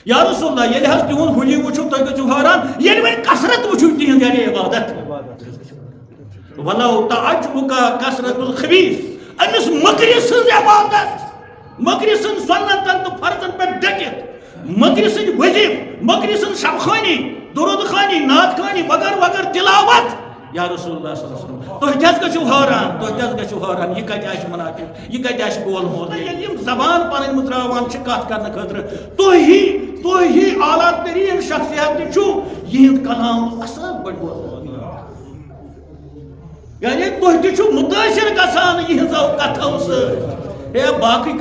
یا رسول اللہ ییٚلہِ حظ تِہُنٛد حُلی وٕچھِو تُہۍ گٔژھِو حٲران ییٚلہِ وۄنۍ کثرت وٕچھِو تِہِنٛد یعنی عبادت وَلَو تَعَجْبُكَ کثرت الخبیث أمِس مٔکرِ سٕنٛز عبادت مٔکرِ سٕنٛز سنتن تہٕ فرضن پٮ۪ٹھ ڈٔکِتھ مٔکرِ سٕنٛدۍ وظیٖف مٔکرِ سٕنٛز شبخٲنی درود خانی نعت خانی وغٲر وغٲر تلاوت یا رسول اللہ صلی اللہ علیہ وسلم تُہۍ تہِ حظ گٔژھِو حٲران تُہۍ تہِ حظ گٔژھِو حٲران یہِ کتہِ آسہِ منافق یہِ کتہِ آسہِ گول مول ییٚلہِ یِم زبان پنٕنۍ مٔژراوان چھِ کتھ کرنہٕ خٲطرٕ تُہۍ ہی اعلیٰ تریٖن شخصیت تہِ چھُو یِہُنٛد کلام اصل پٲٹھۍ بوزان یعنی تُہۍ تہِ چھُو مُتٲثر گژھان یِہنٛزو کتھو سۭتۍ ہے باقٕے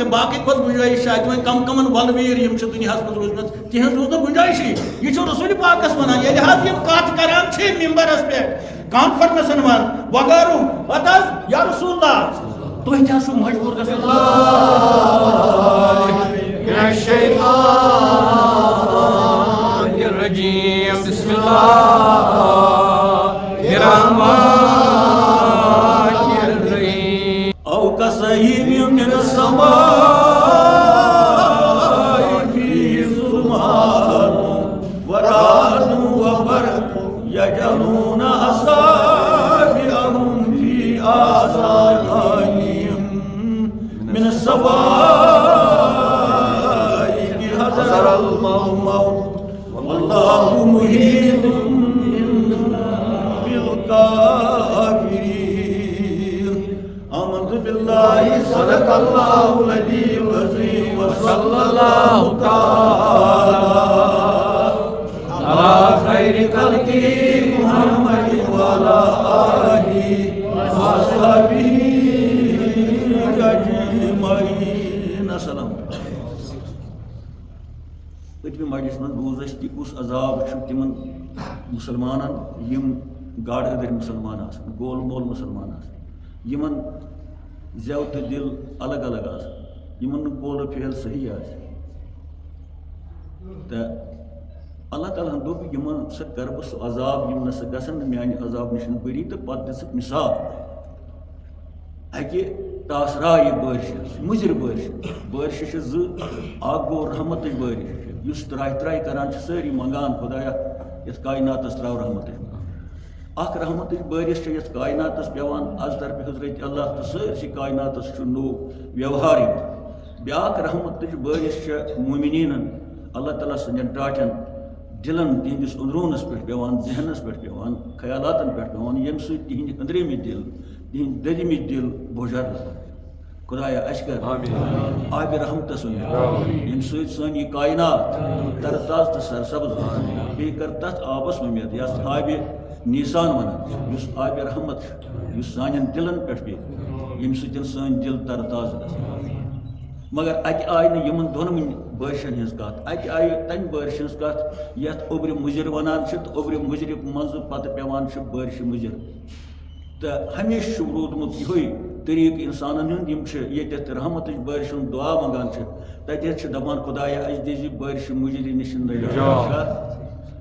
کھۄتہٕ گُنجٲیش چھِ اَتہِ وۄنۍ کم کمن ولویٖر یِم چھِ دُنیاہس منٛز روٗزمٕژ تِہنٛز روٗز نہٕ گُنجٲیشی یہِ چھُ رسول پاکس ونان ییٚلہِ حظ یِم کتھ کران چھِ ممبرس پٮ۪ٹھ کانفرنسن منٛز وغٲرٕ پتہٕ حظ یا رسول اللہ تُہۍ تہِ حظ چھُو مجبوٗر گژھان بسم اللہ كصيب من السماء فيه ظلمات ورعد وبرق يجعلون أصابعهم في آذانهم من الصواعق حذر الموت والله محيط بالكافرين بالله صدق الله العلي العظيم وصلى الله تعالى على خير خلقه محمد وعلى آله وصحبه أجمعين. السلام. پٔتمہِ مجلس منٛز بوٗز اَسہِ کہِ کُس عذاب چھُ تِمن مُسلمانن یِم گاڈٕ أدٕرۍ مُسلمان آسان گول مول مُسلمان آسان یِمن زٮ۪و تہٕ دِل الگ الگ آسان یِمن نہٕ قول فعل صحیح آسہِ تہٕ اللہ تعالیٰ ہن دوٚپ یِمن سۭتۍ کرٕ بہٕ سُہ عذاب یِم نہٕ سا گژھن نہٕ میانہِ عذاب نِش بٔری تہٕ پتہٕ دِژٕکھ مثال اکہِ ٹاسرایہِ بٲرشہِ مُضِر بٲرشہِ چھِ زٕ اکھ گوٚو رحمتٕچ بٲرِش یُس ترٛایہِ ترٛایہِ کران چھِ سٲری منگان خۄدایا یتھ کایناتس ترٛاو رحمتٕچ اکھ رحمتٕچ بٲرِش چھِ یتھ کایناتس پیٚوان از طرفہِ حضرت اللہ تہٕ سٲرسٕے کایناتس چھُ نوٚو ویوہار یِوان بیٛاکھ رحمتٕچ بٲرِش چھِ مومِنیٖنن اللہ تعالیٰ سٕنٛدٮ۪ن ٹاٹھٮ۪ن دِلن تِہنٛدِس أنٛدروٗنس پٮ۪ٹھ پیٚوان ذہنس پٮ۪ٹھ پیٚوان خیالاتن پٮ۪ٹھ پیٚوان ییٚمہِ سۭتۍ تِہنٛدِ أنٛدرِمٕتۍ دِل تِہنٛدۍ دٔرمٕتۍ دِل بوجر خۄدایا اَسہِ کر آبِ رحمتس سُنٛد ییٚمہِ سۭتۍ سٲنۍ یہِ کاینات تر تازٕ تہٕ سرسبز بیٚیہِ کر تتھ آبس مُمید یتھ آبِ نیٖسان ونان یُس آبِ رحمت چھُ یُس سانٮ۪ن دِلن پٮ۪ٹھ پیٚیہِ ییٚمہِ سۭتۍ سٲنۍ دِل تر تازٕ گژھن مگر اَتہِ آیہِ نہٕ یِمن دۄنوٕنی بٲرشن ہٕنٛز کتھ اَتہِ آیہِ تمہِ بٲرشہِ ہٕنٛز کتھ یتھ اوٚبرِ مُضِر ونان چھِ تہٕ اوٚبرِ مُضرِ منٛزٕ پتہٕ پیٚوان چھُ بٲرشہِ مُضِر تہٕ ہمیشہِ چھُ روٗدمُت یِہوے طریٖقہٕ اِنسانن ہُنٛد یِم چھِ ییٚتٮ۪تھ رحمتٕچ بٲرشہِ ہُنٛد دُعا منٛگان چھِ تتٮ۪تھ چھِ دپان خۄدایا اَسہِ دِزِ بٲرشہِ مُضرِ نِش نجات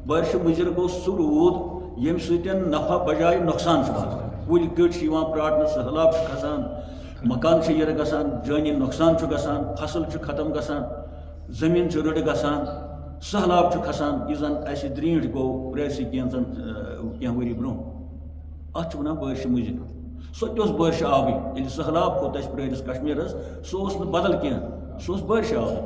بٲرشہِ مُضِر گوٚو سُہ روٗد ییٚمہِ سۭتۍ نفع بجایہِ نۄقصان چھُ واتان کُلۍ کٔٹۍ چھِ یِوان پرٛاٹنہٕ سہلاب چھُ کھسان مکان چھِ یِرٕ گژھان جٲنی نۄقصان چھُ گژھان فصل چھُ ختم گژھان زٔمیٖن چھُ رٕڑٕ گژھان سہلاب چھُ کھسان یُس زن اَسہِ درٛیٖنٛٹھ گوٚو پرٛٲرسٕے کینٛہہ ؤری برٛونٛہہ اتھ چھِ ونان بٲرشہِ مُضِر سۄ تہِ اوس بٲرشہِ آبٕے ییٚلہِ سہلاب کھوٚت اَسہِ پرٛٲرِس کشمیٖرس سُہ اوس نہٕ بدل کینٛہہ سُہ اوس بٲرشہِ آبٕے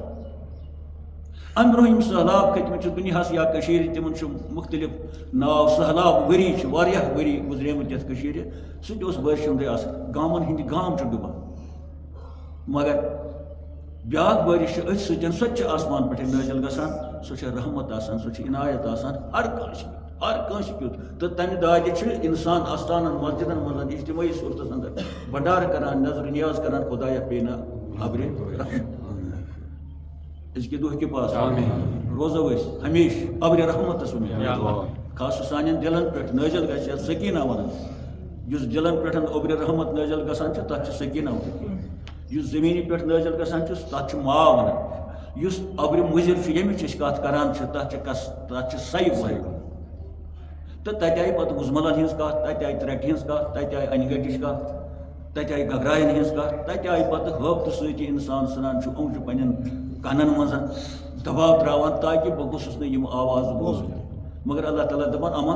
امہِ برٛونٛہہ یِم سہلاب کھٔتۍمٕتۍ چھِ دُنیاہس یا کٔشیٖرِ تِمن چھُ مُختلف ناو سہلاب ؤری چھِ واریاہ ؤری گُزریمٕتۍ یتھ کٔشیٖرِ سُہ تہِ اوس بٲرشہِ ہُنٛدُے آسان گامن ہٕنٛدۍ گام چھِ ڈُبان مگر بیٛاکھ بٲرِش چھِ أتھۍ سۭتۍ سۄ تہِ چھِ آسمان پٮ۪ٹھٕے نٲزِل گژھان سۄ چھِ رحمت آسان سۄ چھِ عنایت آسان ہر کٲنٛسہِ کیُتھ تہٕ تمہِ دادِ چھُ اِنسان آستانن مسجدن منٛز اجتمٲعی صوٗرتس انٛدر بنڈارٕ کران نظرِ نیاز کران خۄدایا پینا ابرِ رحم أزکہِ دۄہ پاس روزو أسۍ ہمیشہِ ابرِ رحمتس خاص سانٮ۪ن دِلن پٮ۪ٹھ نٲزِل گژھِ یتھ سکیٖنا ونان یُس دِلن پٮ۪ٹھ ابرِ رحمت نٲزِل گژھان چھِ تتھ چھِ سکیٖنا ونان یُس زٔمیٖنہِ پٮ۪ٹھ نٲزِل گژھان چھُ تتھ چھُ ماو ونان یُس ابرِ مُضِر چھُ ییٚمِچ أسۍ کتھ کران چھِ تتھ چھِ سَیہِ ونان تہٕ تتہِ آیہِ پتہٕ وُزملن ہٕنٛز کتھ تتہِ آیہِ ترٛٹہِ ہٕنٛز کتھ تتہِ آیہِ انہِ گٔٹِچ کتھ تتہِ آیہِ گگرایَن ہٕنٛز کتھ تتہِ آیہِ پتہٕ ہٲبتہٕ سۭتی اِنسان ژھٕنان چھُ اوٚنٛگجہِ پننٮ۪ن کنن منٛز دباؤ تراوان تاکہ بہ گوسس نہ آواز بوزن مگر اللہ تعالیٰ دپان اما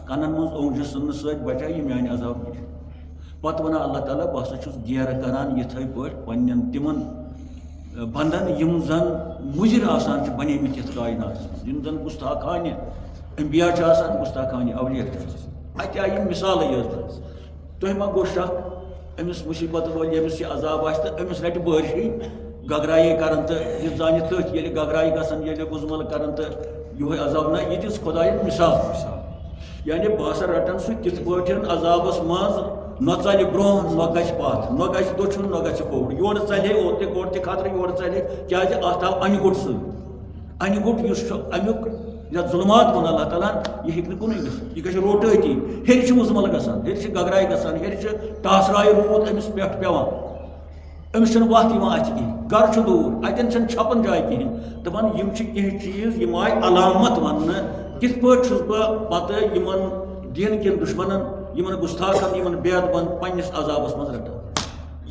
کنن مز اونجہ سن ست بچا یہ میانہ عذاب نش پتہ ونان اللہ تعالیٰ بہ ہسا چھس گیر کران یتھے پٲٹھۍ پنن تمن بندن یم زن مجر آسان بنیمت یتھ کائنات یم زن گستاخانہ انبیاء آسان گستاخانہ اولیاء اتہ آئی مثال یوت تہ ما گو شک امس مصیبت وول یمس یہ عذاب آسہ تو امس رٹہ بارشی گگرائے کران تو یہ زانہ تھی ییٚلہِ گگرائے گژھان ییٚلہِ گُزمل کران تو یہ عذاب نہ یہ دِژ خدایَن مثال یعنی بہ ہسا رٹان سہ تِتھ پٲٹھۍ عذابس منٛز نہ ژلہِ برونٛہہ نہ گژھِ پتھ نہ گژھِ دٔچھُن نہ گژھِ کھووُر یورٕ ژلہِ اوٚت تہِ گۄڈٕ تہِ خطرٕ یورٕ ژلہِ کیازِ اتھ آو انہِ گوٚٹ سۭتۍ انہِ گوٚٹ یُس چھُ امیُک یتھ ظلمات ووٚن اللہ تعالیٰ یہ ہیٚکہِ نہٕ کُنُے گٔژھِتھ یہ گژھِ روٹٲتی ہیٚرِ چھِ مُزمل گژھان ہیٚرِ چھِ گگراے گژھان ہیٚرِ چھِ ٹاسراے روٗد أمِس پٮ۪ٹھ پیٚوان أمِس چھنہٕ وتھ یِوان اتھِ کِہیٖنۍ گرٕ چھُ دوٗر اتٮ۪ن چھنہٕ چھپن جاے کِہیٖنۍ دپان یِم چھِ کینٛہہ چیٖز یِم آے علامت وننہٕ کِتھ پٲٹھۍ چھُس بہٕ پتہٕ یِمن دین کٮ۪ن دُشمنن یِمن گُستاخن یِمن بے ادبن پننس عذابس منٛز رٹان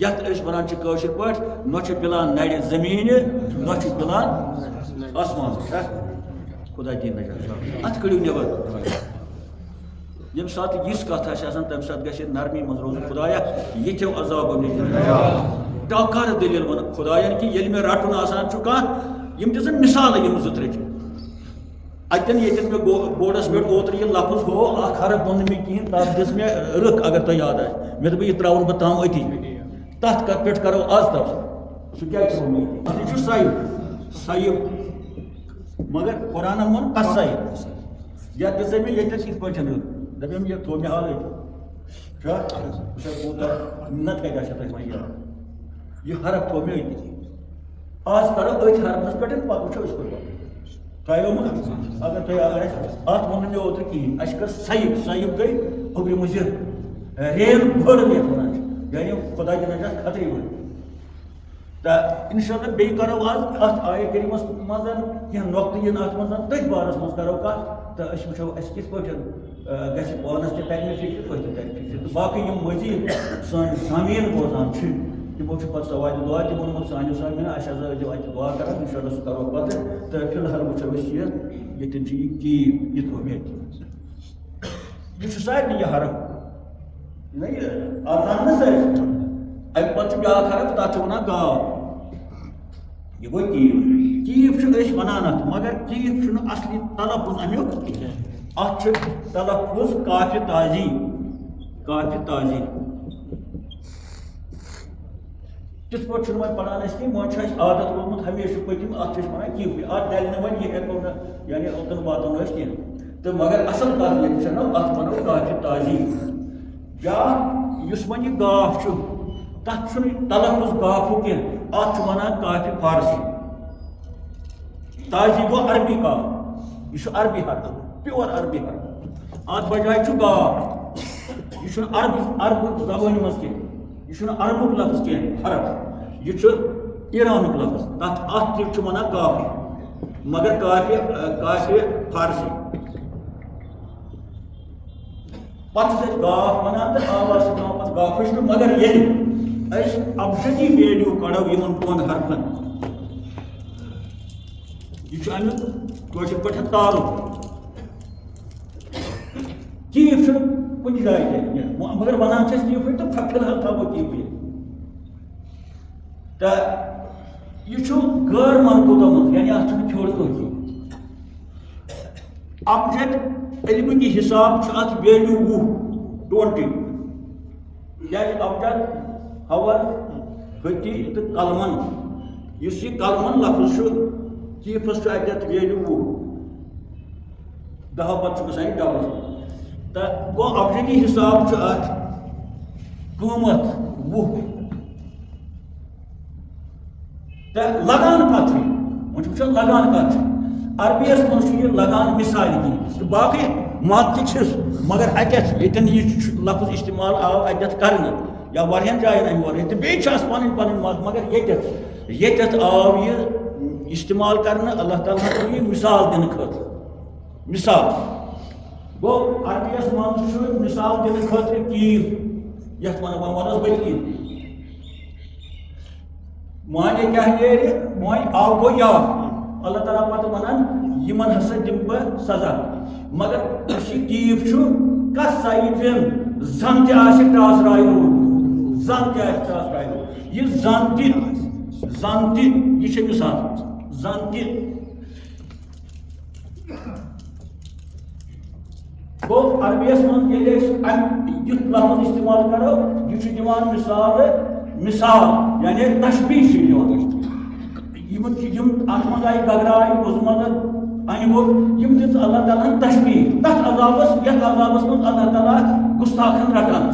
یتھ أسۍ ونان چھِ کٲشِر پٲٹھۍ نہ چھِ پِلان نرِ زٔمیٖنہِ نہ چھِ پِلان آسمانس خدا دین نجات اتھ کٔڑِو نٮ۪بر ییٚمہِ ساتہٕ یِژھ کتھ آسہِ آسان تمہِ ساتہٕ گژھِ نرمی منٛز روزُن خدایا یِتھیو عذابو نِش ٹاکار دلیل ون خدایَن کہ ییٚلہِ مےٚ رٹُن آسان چھُ کانٛہہ یِم دِژن مثالہٕ یِم زٕ ترٛےٚ اتٮ۪ن ییٚتٮ۪ن مےٚ بورڈس پٮ۪ٹھ اوترٕ یہِ لفظ ہوو اکھ حرف ووٚن نہٕ مےٚ کِہیٖنۍ تتھ دِژ مےٚ رٕکھ اگر تۄہہِ یاد آسہِ مےٚ دوٚپ یہِ ترٛاوُن بہٕ تام أتی تتھ کتھ پٮ۪ٹھ کرو آز تفصیل سُہ کیٛازِ ترٛوو مےٚ یہِ چھُ سایب مگر قرآنن ووٚن قصایب یتھ دِژے مےٚ ییٚتٮ۪تھ یِتھ پٲٹھۍ رٕکھ دپیٚم یہِ تھوٚو مےٚ حالٕے کوٗتاہ نتہٕ کتہِ آسہِ تۄہہِ وۄنۍ یاد یہ حرف تھوٚو مےٚ أتی آز کرو أتھۍ حرفس پٮ۪ٹھ پتہٕ وٕچھو أسۍ کوٚت تۄہہِ ما اگر تۄہہِ یاد آسہِ اتھ ووٚن نہٕ مےٚ اوترٕ کِہیٖنۍ اَسہِ کٔر سایب گٔے اوٚبرِ مُضِر ریل بٔڑ یتھ ونان چھِ یعنی خدا دِنَس چھِ خطرٕے ؤڑ تہٕ اِنشاء اللہ بیٚیہِ کرو آز اتھ آیہِ کریٖمس منٛز کینٛہہ نۄقطہٕ یِن اتھ منٛز تٔتھۍ بارس منٛز کرو کتھ تہٕ أسۍ وٕچھو اَسہِ کِتھ پٲٹھۍ گژھِ پانس تہِ ترِ مےٚ فکرِ تۄہہِ تہِ ترِ فکرِ تہٕ باقٕے یِم مٔزیٖد سٲنۍ سامیٖن بوزان چھِ تمو چھُ پتہٕ سوالہِ دعا تہِ ووٚنمُت سانیو سامیٖنو اَسہِ ہسا ٲسۍزیو اتہِ دعا کران اِنشاء اللہ سُہ کرو پتہٕ تہٕ فی الحال وٕچھو أسۍ ییٚتٮ۪ن چھُ یہِ کیٖب یہِ تھوٚو مےٚ یہِ چھُ سارنٕے یہِ حرف نہ یہِ آسان نہ سٲرسٕے امہِ پتہٕ چھُ بیٛاکھ حرف تتھ چھِ ونان گاو یہ گوٚو کیٖب کیٖب چھِ أسۍ ونان اتھ مگر کیٖب چھُنہٕ اصلی تلفظ امیُک اتھ چھُ تلفظ کافِ تازی کافِ تازی تِتھ پٲٹھۍ چھُنہٕ وۄنۍ پران أسۍ کینٛہہ وۄنۍ چھُ اَسہِ عادت روٗدمُت ہمیشہِ پٔتِم اتھ چھِ أسۍ ونان کیٖبٕے اتھ ڈلہِ نہٕ وۄنۍ یہِ ہٮ۪کو نہٕ یعنی اوٚتن واتو نہٕ أسۍ کینٛہہ تہٕ مگر اصل کتھ ییٚتہِ چھنو اتھ ونو کافِ تازی بیٛاکھ یُس وۄنۍ یہِ گاف چھُ تتھ چھُنہٕ تلفظ گافُک کینٛہہ اتھ چھُ ونان کافِ فارسی تازی گوٚو عربی کاف یہ عربی حرف پیور عربی حرف اتھ بجائے چھُ گاف یہ چھُنہٕ عربُک زبٲنہِ منٛز کینٛہہ یہ چھُنہٕ عربُک لفظ کینٛہہ حرف یہ چھُ ایرانُک لفظ تتھ اتھ تہِ چھُ ونان کافی مگر کافِ فارسی پتہٕ چھِ أسۍ گاف ونان تہٕ آواز چھِ دِوان پتہٕ گافٕچ تہٕ مگر ییٚلہِ أسۍ ابجدی ویلیوٗ کڑو یِمن دۄن حرفن یہ چھُ امیُک کٲشِر پٲٹھۍ تعلُق کیٖب چھُنہٕ کُنہِ جایہِ تہِ کینٛہہ مگر ونان چھِ أسۍ کیٖبٕے تہٕ فی الحال تھاوو کیٖبٕے تہٕ یہ چھُ غٲر منقوٗدو منٛز یعنی اتھ چھُنہٕ پھیوٚر کٲنٛسہِ ابجد علمہِ کہِ حساب چھُ اتھ ویلیوٗ 20 کیازِ ابجد ہور گٔتی تہٕ کلمن یُس یہِ کلمن لفظ چھُ کیٖفس چھُ اتٮ۪تھ ویلیوٗ 10 پتہٕ چھُ گژھان یہِ ڈبلس تہٕ گوٚو ابجدی حساب چھُ اتھ قۭمتھ 20 تہٕ لگان کتھ چھِ وۄنۍ چھِ وٕچھان لگان کتھ چھِ عربیس منٛز چھُ یہِ لگان مثالہِ کِنۍ تہٕ باقٕے مت تہِ چھِس مگر اتٮ۪تھ ییٚتٮ۪ن یہِ لفظ استعمال آو اتٮ۪تھ کرنہٕ یا واریاہن جاین امہِ ورٲے تہٕ بیٚیہِ چھِ آسان پنٕنۍ پنٕنۍ مت مگر ییٚتٮ۪تھ آو یہِ استعمال کرنہٕ اللہ تعالیٰ ہن کوٚر یہِ مثال دِنہٕ خٲطرٕ مثال گوٚو عربیس منٛز چھُ مثال دِنہٕ خٲطرٕ کیٖب یتھ ونو ونس بہٕ کیٖب مانے کیٛاہ نیرِ وۄنۍ آو گوٚو یا اللہ تعالیٰ پتہ ونان یمن ہسا دم بہ سزا مگر ٹیپ کس سائڈ زن تہ ٹاس راے روڈ زن تہ ٹاس راے روڈ یہ زن تہ یہ مثال زن تہ گو عربیس من یت لفظ استعمال کرو یہ دان مثال یعنی تشبیہ یم ات مز آئی گگرائی بزمت ان گو یم دت اللہ تعالیٰ تشبیہ تک عذابس یتھ عذابس من اللہ تعالیٰ گستاخن رٹان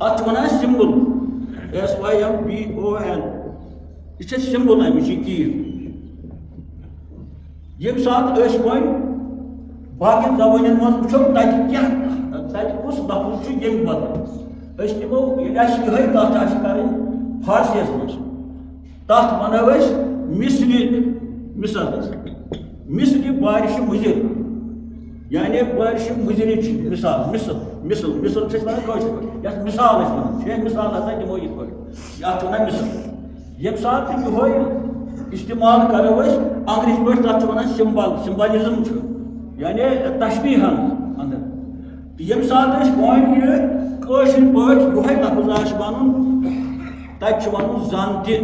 ات ونان سمبل SYMBOL یہ سمبل امچ تیٖر یم سات ون باقی زبانن مز وچھو تتہ کس لفظ یم بدل نمو یہ کت کریں فارسیس مز تر ونو مثل بارش مضر یعنی بارش مضرچ مثال مثل ونان یس مثال ونان مثال ہسا دمو یہ پہ ونان مثل یم سات یہ استعمال کرو انگریزی پہ تر ونان سمبلزم یعنی تشبیہ اندر یم سات ون یہ پہ یہ لفظ ون تب ون زن تہ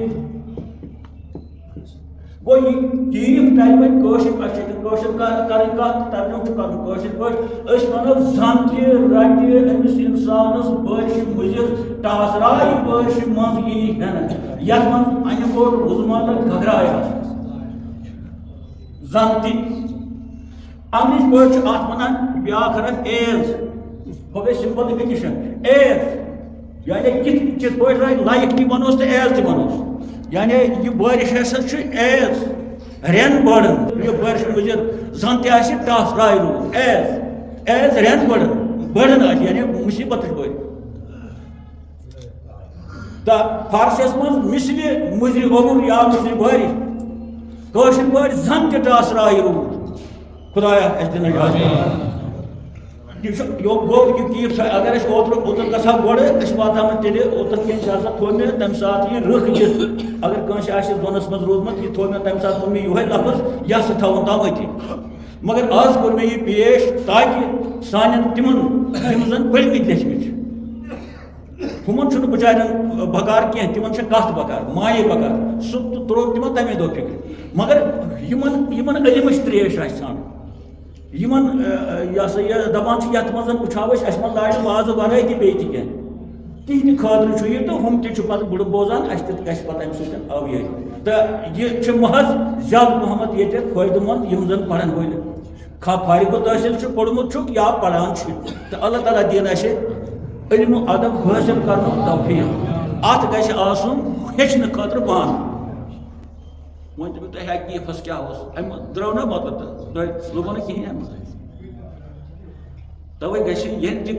گو یہ تیف کر ویسے کریں کت ترجمہ کر ونو زن تہ رٹہ امس انسانس بارش مضر ٹاس راے بارش مز ہن یتھ من ان بوڑ عظمت گگراے زن تہ انگریزی پہ ات ونان بیاکھ رنگ ایز وہ گئی سمپل ڈیفینیشن ایز یعنی کت پہ راے لائک تہ ونوس تو ایز تہ ونوس یعنی یہ بارش ہسا ایز رین بڑھن یہ بارش مضر زن تہ ٹاس راے روٗد ایز رین بڑھن یعنی مصیبت بڑھ تو فارسیس من مثل مضر عمر یا مضر بارش پہ زن تہ ٹاس راے روٗد خدایا اس دن گو یہ اگر اوتر گھا گوڑ واتان تیل اوتر کھین تھو مے تمہ سات یہ رخ دت اگر کنس زونس من روزمت یہ تھو مے تمہ سات وون مے یہ لفظ یہ تھون تام اتی مگر آز کور مے یہ پیش تاکہ سان تم زن پڑھمت لیچمت ہمن بچارن بکار کی تمن کت بکار مایہ بکار سہ ترو تم تمے دہ فکر مگر یمن علمچ تریش آسان یمن یہ سا یہ دپان یت مز وچھاو اس من لاڑ واضح ورائے تہ بیٚیہِ تہِ کینٛہہ تہندِ خٲطرٕ یہ تو ہم تہ پتہ بڑٕ بوزان اس تہ گژھِ پتہ امہ سۭتۍ آویٲری تہٕ یہ محض زیادٕ پہمت ییٚتہِ فٲیدٕ مند یم زن پرن وٲلۍ خواہ فارغ التحصیل پوٚرمُت چھُکھ یا پران تہٕ اللہ تعالیٰ دِیِن اسہِ علم و ادب حٲصِل کرنُک توفیٖق ات گژھِ آسُن ہیٚچھنہٕ خٲطرٕ پان وہ تہ حقیقس کیا درو نا مطلب تہ لوگوں نے کہین توے گھر یل تہ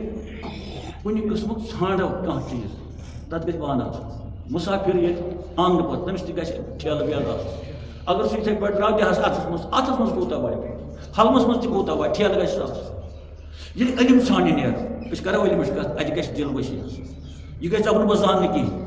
کن قسم ژھانڈو کھانا چیز تک گھر بان مسافر یہ آنگن پہ تمس تہ گھر ٹھیلہ ویلہ اگر سہ پہ درو دہس اتس من کوتہ واتہِ حلمس من تہ کوتہ واتہِ ٹھیلہ گھر یل علم ژھانڈِ نیرو کرو علمچ کت اتہ گھر دل وسیع یہ گھر دپن بہ زانہ کہین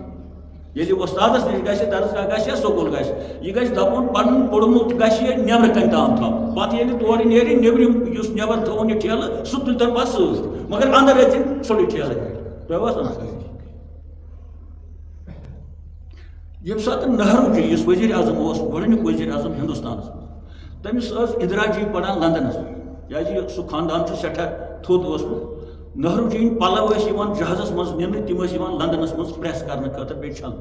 ییٚلہِ استادس نش گژھِ درسگاہ گژھِ یا سکوٗل گژھِ یہِ گژھِ دپُن پنُن پوٚرمُت گژھِ یہِ نیبرٕ کَنہِ تام تھاوُن پتہٕ ییٚلہِ تورٕ نیرِ نیبرِم یُس نیبر تھوٚوُن یہِ ٹھیلہٕ سُہ تُلۍتن پتہٕ سۭتۍ مگر اندر أژِن ژھوٚرٕے ٹھیلہٕ تۄہہِ باسان ییٚمہِ ساتہٕ نہروٗ جی یُس ؤزیٖرِ اعظم اوس گۄڈٕنیُک ؤزیٖرِ اعظم ہندوستانس منٛز تٔمِس ٲس اندرا جی پران لندنس کیازِ سُہ خاندان چھُ سٮ۪ٹھاہ تھوٚد اوسمُت نہروٗ جی ہٕنٛدۍ پلو ٲسۍ یِوان جہازس منٛز نِنہٕ تِم ٲسۍ یِوان لندنس منٛز پریس کرنہٕ خٲطرٕ بیٚیہِ چھلنہٕ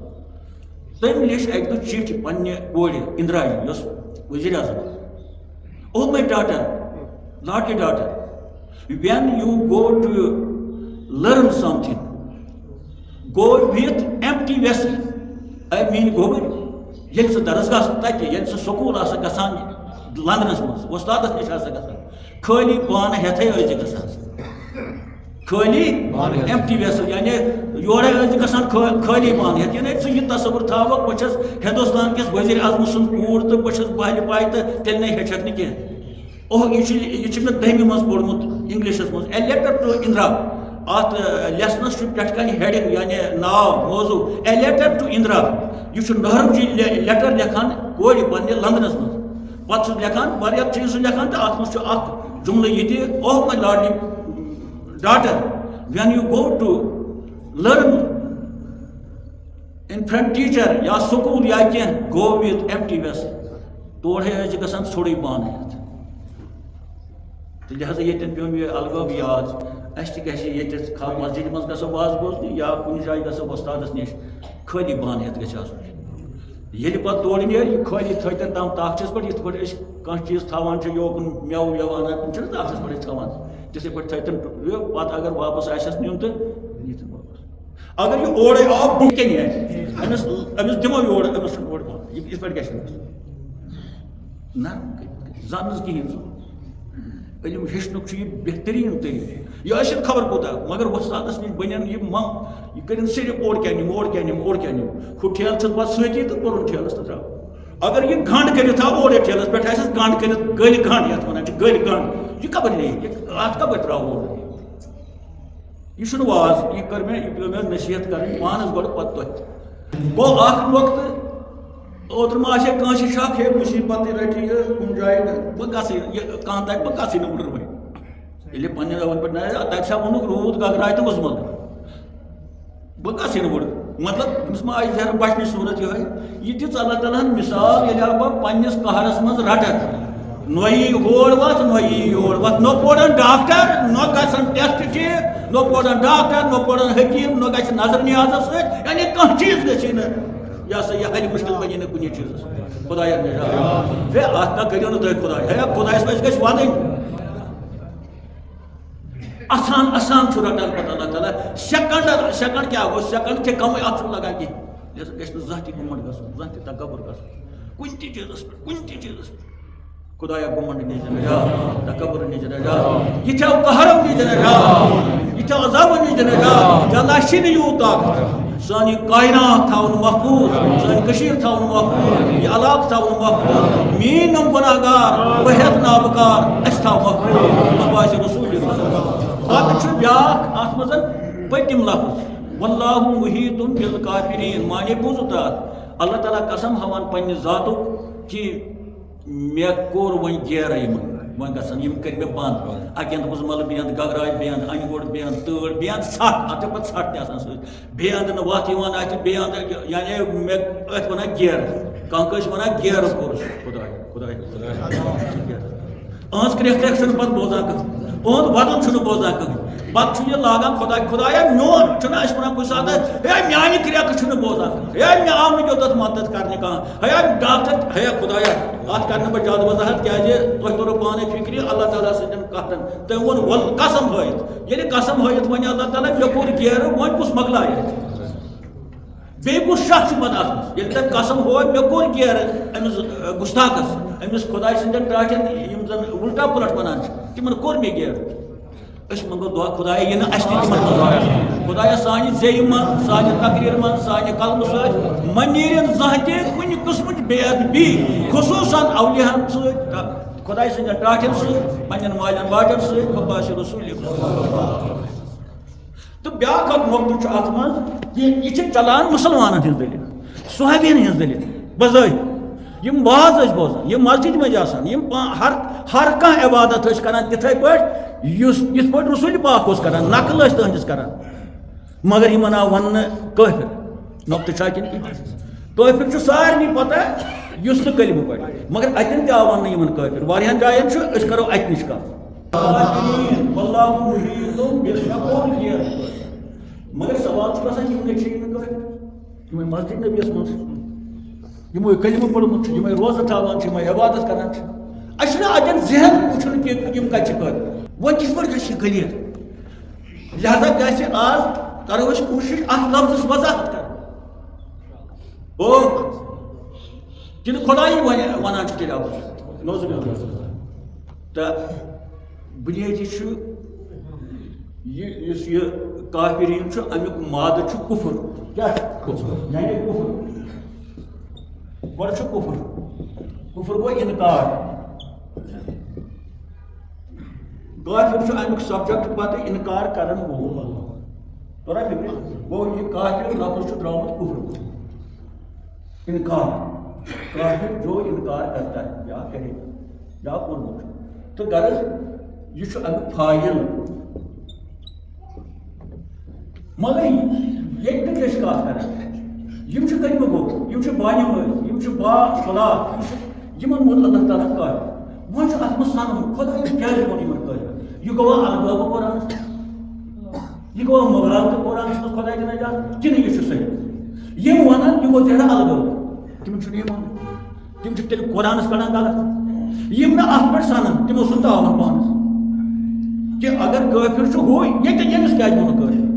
تم لیچ اک دہ چٹھ پنہ کور اندرا جی یس وزیر اعظم او مائی ڈاٹر لاٹلی daughter when you go to learn something go with empty vessel a man گوبر یل سہ درسگاہ تتہ یل سہ سکول آسا گژھان لندنس مز استادس نش آسا گژھان خالی پانہ ہیتھے ٲسۍ گژھان خالی ایمپٹی ویسل یعنی یورے ٲسۍ گژھان خالی پانہ ہیتھ یعنی ژٕ یہ تصور تھاوکھ بہٕ چھس ہندوستان کس وزیر اعظم سُنٛد کوٗر تہٕ بہٕ چھس بہلہِ پاے تہٕ تیٚلہِ نے ہیٚچھکھ نہٕ کینٛہہ اوہ یہ چھُ مےٚ دٔہمہِ منٛز پوٚرمُت انگلشس منٛز اے لیٹر ٹو اندرا ات لیسنس پٮ۪ٹھ کَنہِ ہیڈنگ یعنی ناو موضوع اے لیٹر ٹو اندرا یہ نہرو جی لیٹر لکھان کورِ پننہِ لندنس منٛز پتہٕ چھُ لکھان واریاہ چیٖز لکھان تہٕ اتھ منٛز چھُ اکھ جملہٕ یہِ تہِ اوہ ماے لاڈلی daughter when you go to learn in front teacher یا سکوٗل یا کینٛہہ گو وِتھ ایمٹی ویس تورے ٲسۍ گژھان ژھوٚرُے پان ہٮ۪تھ تہٕ لہذا ییٚتٮ۪ن پیوٚو مےٚ الگٲب یاد اَسہِ تہِ گژھِ ییٚتٮ۪تھ خاص مسجدِ منٛز گژھو واز بوزنہِ یا کُنہِ جایہِ گژھو وۄستادس نِش خٲلی بانہٕ ہٮ۪تھ گژھِ آسُن ییٚلہِ پتہٕ تورٕ نیرِ یہِ خٲلی تھٲیتن تام تاخچس پٮ۪ٹھ یِتھ پٲٹھۍ أسۍ کانٛہہ چیٖز تھاوان چھِ یوکُن مٮ۪وٕ وٮ۪وٕ انان تِم چھِنہ تاخچس پٮ۪ٹھ أسۍ تھاوان تِتھٕے پٲٹھۍ تھٲیتن پتہٕ اگر واپس آسٮ۪س نیُن تہٕ ییٖتن واپس اگر یہِ اورے آو برٛونٛہہ کَنہِ آسہِ أمِس دِمو یورٕ أمِس چھُنہٕ اورٕ پاو یِتھ پٲٹھۍ گژھِ نہ زاننس کِہیٖنۍ سُہ علم ہیٚچھنُک چھُ یہِ بہتریٖن طریٖقہٕ یہِ ٲسِن خبر کوٗتاہ مگر وۄستادس نِش بنن یہِ کٔرِنۍ صرف اور کیٛاہ نِم اور کیٛاہ نِم اور کیٛاہ نِم ہُہ ٹھیلہٕ چھُس پتہٕ سۭتی تہٕ کوٚرُن ٹھیلس تہٕ ترٛاو اگر یہِ گنٛڈ کٔرِتھ آو اورے ٹھیلس پٮ۪ٹھ آسٮ۪س گنٛڈ کٔرِتھ گٔلۍ گنٛڈ یتھ ونان چھِ گٔلۍ گنٛڈ یہِ کپٲرۍ نیرِ اتھ کپٲرۍ ترٛاوو اور یہِ چھُنہٕ واز یہِ کٔر مےٚ یہِ پیوٚو مےٚ نصیحت کرٕنۍ پانس گۄڈٕ پتہٕ توتہِ گوٚو اکھ وقتہٕ اوترٕ ما آسہِ کٲنٛسہِ شک ہے مُصیبت رٹہِ یہِ کُنہِ جایہِ بہٕ گژھٕے یہِ کانٛہہ دپہِ بہٕ گژھٕے نہٕ وُڈٕر وۄنۍ ییٚلہِ پننہِ ٲوَن پٮ۪ٹھ نیرِ تتہِ چھا ووٚنُکھ روٗد گگراے تہٕ وُزمل بہٕ گژھٕے نہٕ وُڈٕر مطلب أمِس ما آسہِ ذہنس بچنٕچ صوٗرت یِہوے یہِ دِژ اللہ تعالیٰ ہن مثال ییٚلہِ بہٕ پننِس قہرس منٛز رٹکھ نۄ یی ہور وتھ نۄ یی یور وتھ نۄ پورن ڈاکٹر نۄ گژھن ٹیسٹ ٹھیٖک نۄ پورن ڈاکٹر نۄ پورن حکیٖم نۄ گژھِ نظر نیازس سۭتۍ یعنی کانٛہہ چیٖز گژھی نہٕ یہ سا یہ حل مشکل بنی نہٕ کُنہِ چیٖزس خۄدایا نجات ہے اتھ نہ کٔرِو نہٕ تُہۍ خۄداے ہے خۄدایس پزِ گژھِ ونٕنۍ آسان آسان چھُ رٹان پتہٕ اللہ تعالیٰ سیکنڈ کیٛاہ گوٚو سیکنڈ چھِ کمٕے اتھ چھُنہٕ لگان کینٛہہ لہذا گژھِ نہٕ زانٛہہ تہِ گُمنڈ گژھُن زانٛہہ تہِ تکبر گژھُن کُنہِ تہِ چیٖزس پٮ۪ٹھ کُنہِ تہِ چیٖزس پٮ۪ٹھ خۄدایا گُمنڈ نِش نجات تکبر نِش نجات یِتھیو قہرو نِش نجات یِتھیو عذابو نِش نجات یا اللہ چھِ نہٕ یوٗت طاقت سانہِ کاینات تھاوُن محفوٗظ سٲنۍ کٔشیٖر تھاوُن محفوٗظ یہِ علاقہٕ تھاوُن محفوٗظ میٛٲنۍ یِم گۄناہ گار بہٕ ہٮ۪تھ نابکار اَسہِ تھاو محفوٗظ عباسِ رسوٗلِ پتہٕ چھُ بیٛاکھ اتھ منٛز پٔتِم لفظ واللہ محیٖطٌ بالکافریٖن مانے بوٗزُو تتھ اللہ تعالیٰ قسم ہاوان پننہِ ذاتُک کہِ مےٚ کوٚر وۄنۍ گیرٕ یِمن وۄنۍ گژھن یِم کٔرۍ مےٚ بنٛد اکہِ انٛدٕ وُزمل بیٚیہِ انٛدٕ گگراے بیٚیہِ انٛدٕ انہِ گوٚٹ بیٚیہِ انٛدٕ تۭر بیٚیہِ انٛدٕ ژھٹھ اتھ چھِ پتہٕ ژھٹھ تہِ آسان سۭتۍ بیٚیہِ انٛدٕ نہٕ وتھ یِوان اتھِ بیٚیہِ انٛدٕ یعنی مےٚ ٲسۍ ونان گیرٕ کانٛہہ کٲنٛسہِ ونان گیرٕ کوٚرُس خۄداے أہنٛز کرٛٮ۪کھ کرٛٮ۪کھ چھُنہٕ پتہٕ بوزان کٕہٕنۍ أہُنٛد ودُن چھُنہٕ بوزان کٕہٕنۍ پتہٕ چھُ یہِ لاگان خۄدایا میون چھُنہ أسۍ ونان کُنہِ ساتہٕ ہے میانہِ کرٛٮ۪کہٕ چھُنہٕ بوزان ہے مےٚ آو نہٕ توٚتتھ مدد کرنہِ کانٛہہ ہے ڈاکٹر ہے خۄدایا اتھ کرٕ نہٕ بہٕ زیادٕ وضاحت کیٛازِ تۄہہِ توٚرُو پانے فِکرِ اللہ تعالیٰ سٕنٛدٮ۪ن کتھن تٔمۍ ووٚن ول قسم ہٲیِتھ ییٚلہِ قسم ہٲیِتھ وۄنۍ اللہ تعالیٰ مےٚ کوٚر گیرٕ وۄنۍ کُس مۄکلایہِ بیٚیہِ کُس شک چھُ پتہٕ اتھ منٛز ییٚلہِ تٔمۍ قسم ہوے مےٚ کوٚر گیرٕ أمِس گُستاخس أمِس خۄداے سٕنٛدٮ۪ن ٹاٹھٮ۪ن یِم زن اُلٹا پُلٹ ونان چھِ تِمن کوٚر مےٚ گیرٕ أسۍ منٛگو دعا خۄدایا یہِ نہٕ اَسہِ تہِ تِمن منٛز خۄدایا سانہِ زیٚیہِ منٛز سانہِ تقریٖر منٛز سانہِ کلمہٕ سۭتۍ مہ نیرن زانٛہہ تہِ کُنہِ قٕسمٕچ بے ادبی خصوٗصن اولِیاہن سۭتۍ خۄداے سٕنٛدٮ۪ن ٹاٹھٮ۪ن سۭتۍ پننٮ۪ن مالٮ۪ن باٹٮ۪ن سۭتۍ عباسِ رسوٗلِ تہٕ بیٛاکھ اکھ نۄقطہٕ چھُ اتھ منٛز کہِ یہِ چھِ چلان مُسلمانن ہٕنٛز دٔلیٖل صحابین ہٕنٛز دٔلیٖل بظٲہر یِم واز ٲسۍ بوزان یِم مسجدِ منٛز آسان یِم ہر کانٛہہ عبادت ٲسۍ کران تِتھٕے پٲٹھۍ یِتھ پٲٹھۍ رسوٗلِ پاک اوس کران نقل ٲسۍ تٕہنٛدِس کران مگر یِمن آو وننہٕ کٲفِر نۄقطہٕ چھا کِنہٕ کینٛہہ کٲفِر چھُ سارنٕے پتہ یُس نہٕ کلمہٕ پرِ مگر اتٮ۪ن تہِ آو وننہٕ یِمن کٲفِر واریاہن جاین چھُ أسۍ کرو اتہِ نِش کتھ مگر سوال چھُ گژھان یِم چھِ نہٕ کٲفِر یِمے مسجد نبیَس منٛز یِموے کلمہٕ پوٚرمُت چھُ یِمے روزٕ تھاوان چھِ یِمے عبادت کران چھِ اَسہِ چھُنہٕ اتٮ۪ن ذہن وٕچھُن کہِ یِم کتہِ چھِ کٲفِر وۄنۍ کِتھ پٲٹھۍ گژھِ یہِ کٔلیر لہذا گژھِ آز کرو أسۍ کوٗشِش اتھ لفظس وضاحت کرٕنۍ او کِنہٕ خۄدایی ونان چھُ تیٚلہِ اَپُز نوزُ باللہ تہٕ بُنیٲدی چھُ یُس یہِ کافریٖن چھُ امیُک مادٕ چھُ کُفر کیٛاہ چھُ کُفر یعنی کُفر گۄڈٕ چھُ کُفر گوٚو اِنکار کافر چھُ امیُک سبجکٹ پتہٕ اِنکار کرن وول توڑا فکر گو یہ کافر لفظ درامت کفر انکار کافر جو انکار کرتا ہے یا کہے یا کورمت تو غرض یہ امیک فائل مگر یہ کت کر یم کتم گو یم بانہ مز یم با صلاح یمن مول اللہ تعالیٰ قائل وۄنۍ چھُ اتھ منٛز سنُن خۄداے کیٛازِ ووٚن یمن قٲیل یہ گوٚوا الگٲبہٕ قرآنس یہ گوٚوا مغالطہٕ قرآنس منٛز خۄداے دِ نجات کِنہٕ یہِ چھُ صحیح یم ونان یہ گوٚو تیٚلہِ الگٲبہٕ تِم چھُنہٕ یہِ ونان تِم چھِ تیٚلہِ قرآنس کڑان غلط یم نہٕ اتھ پٮ۪ٹھ سنان تِمو سُہ تاوان پانس کہ اگر کٲفر چھُ ہُے ییٚتہِ ییٚمِس کیٛازِ ووٚنُکھ کٲفر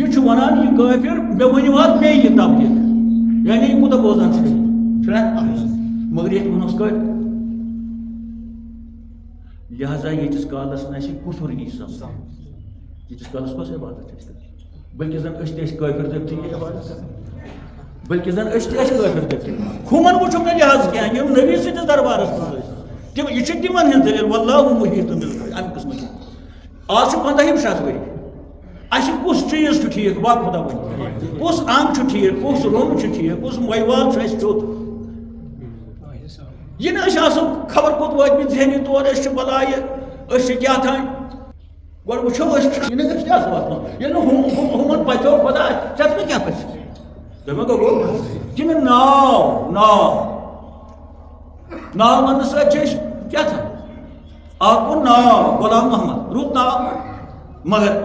یہ چھُ ونان یہ کٲفر مےٚ ؤنِو حظ بیٚیہِ یہِ تبلیغ یعنی یہ کوٗتاہ بوزان چھُ مگر یہ ونوس کٲفر لہذا یتس کالس نہ کفر ای سمجھ یتس کالس کس عبادت بلکہ زن اس تہ کافر دپتی عبادت بلکہ زن اس تہ کافر دپتی ہمن وچھم نہ لحاظ کیا یم نبی سٕنٛدِس دربارس منٛز تم یہ تمن ہند دلیل واللہ محیط بالکل ام قسم آج 15 شتھ ؤری اس کس چیز ٹھیک وا خدا ون کس انگ ٹھیک کس روم ٹھیک کس مویوال اس ٹھیک یہ نا خبر کوت وات ذہنی طور اس بلائے اس کیا تھان گو وچو یہ نا کیا وات یہ ہمن پتو خدا چت میں کیا پس دم گو کن ناو ناو ناو ون سا کیا تھا آپ کو ناو غلام محمد روت ناو مگر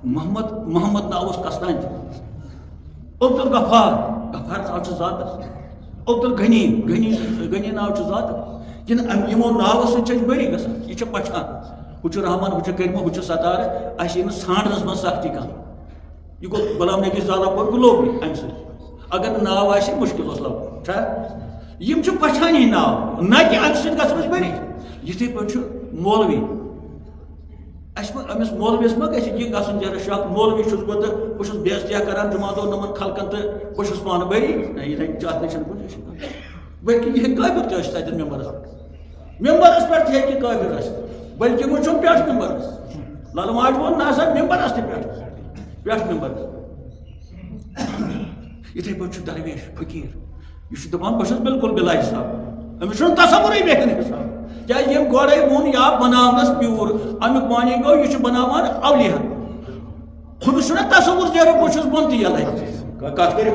محمد ناو اس کستان عبد الغفار غفار ناو چھ ذات عبد الغنی غنی ناو چھ ذات کن یمو ناو سن بری گسان یہ پچھان ہو رحمان ہو کریمہ ہو ستار اس ژھانڈنس من سختی کم یہ گو غلام نبی زالہ پور گلوبلی ام سی اگر ناو آسہ مشکل اس لب یم پچھان یہ ناو نہ کہ ام سن گھس بری یتھے پہ مولوی امس مولویس ما گھس یہ گھن جرا شک مولوی چھس بہ تو بہس بےعزتیا کران جمعہ دہ نمن خلقن تو بہس پان بری چات نشن بلکہ یہ قابل تہ تتن ممبرس پہ ہیکہ قابل بلکہ وہ پھ ممبرس لال ماج وون نا سا ممبرس تہ پھ ممبرس اتھے پہ درویش فقیر یہ دپان بہس بالکل بلا حساب امس تصور بہن حساب کیا یم گوڑے وون یا بناونس پیور امیک معنی گو یہ بناوان اولیاء خود چھنا تصور زیرو بہس بن تہ یلے کت کر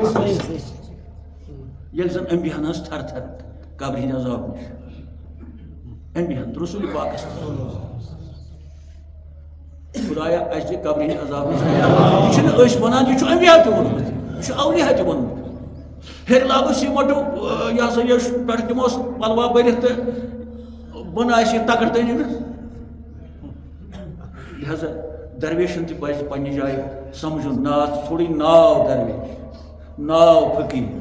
یل زن انبیاء ہس تھر تھر قبر ہند عذاب نش انبیاء رسول پاک خدایا اس دِ قبر ہند عذاب نش یہ چھنہ اس ونان یہ انبیاء تہ وونمت یہ اولیاء تہ وونمت ہر لاگو سیمٹو یہ سا یہ پہ دمو پلوا برتھ تو بن آس تکڑ تین لہذا درویشن تہ پزِ پننہِ جایہِ سمجھن نا تھوڑی ناو درویش ناو فقیر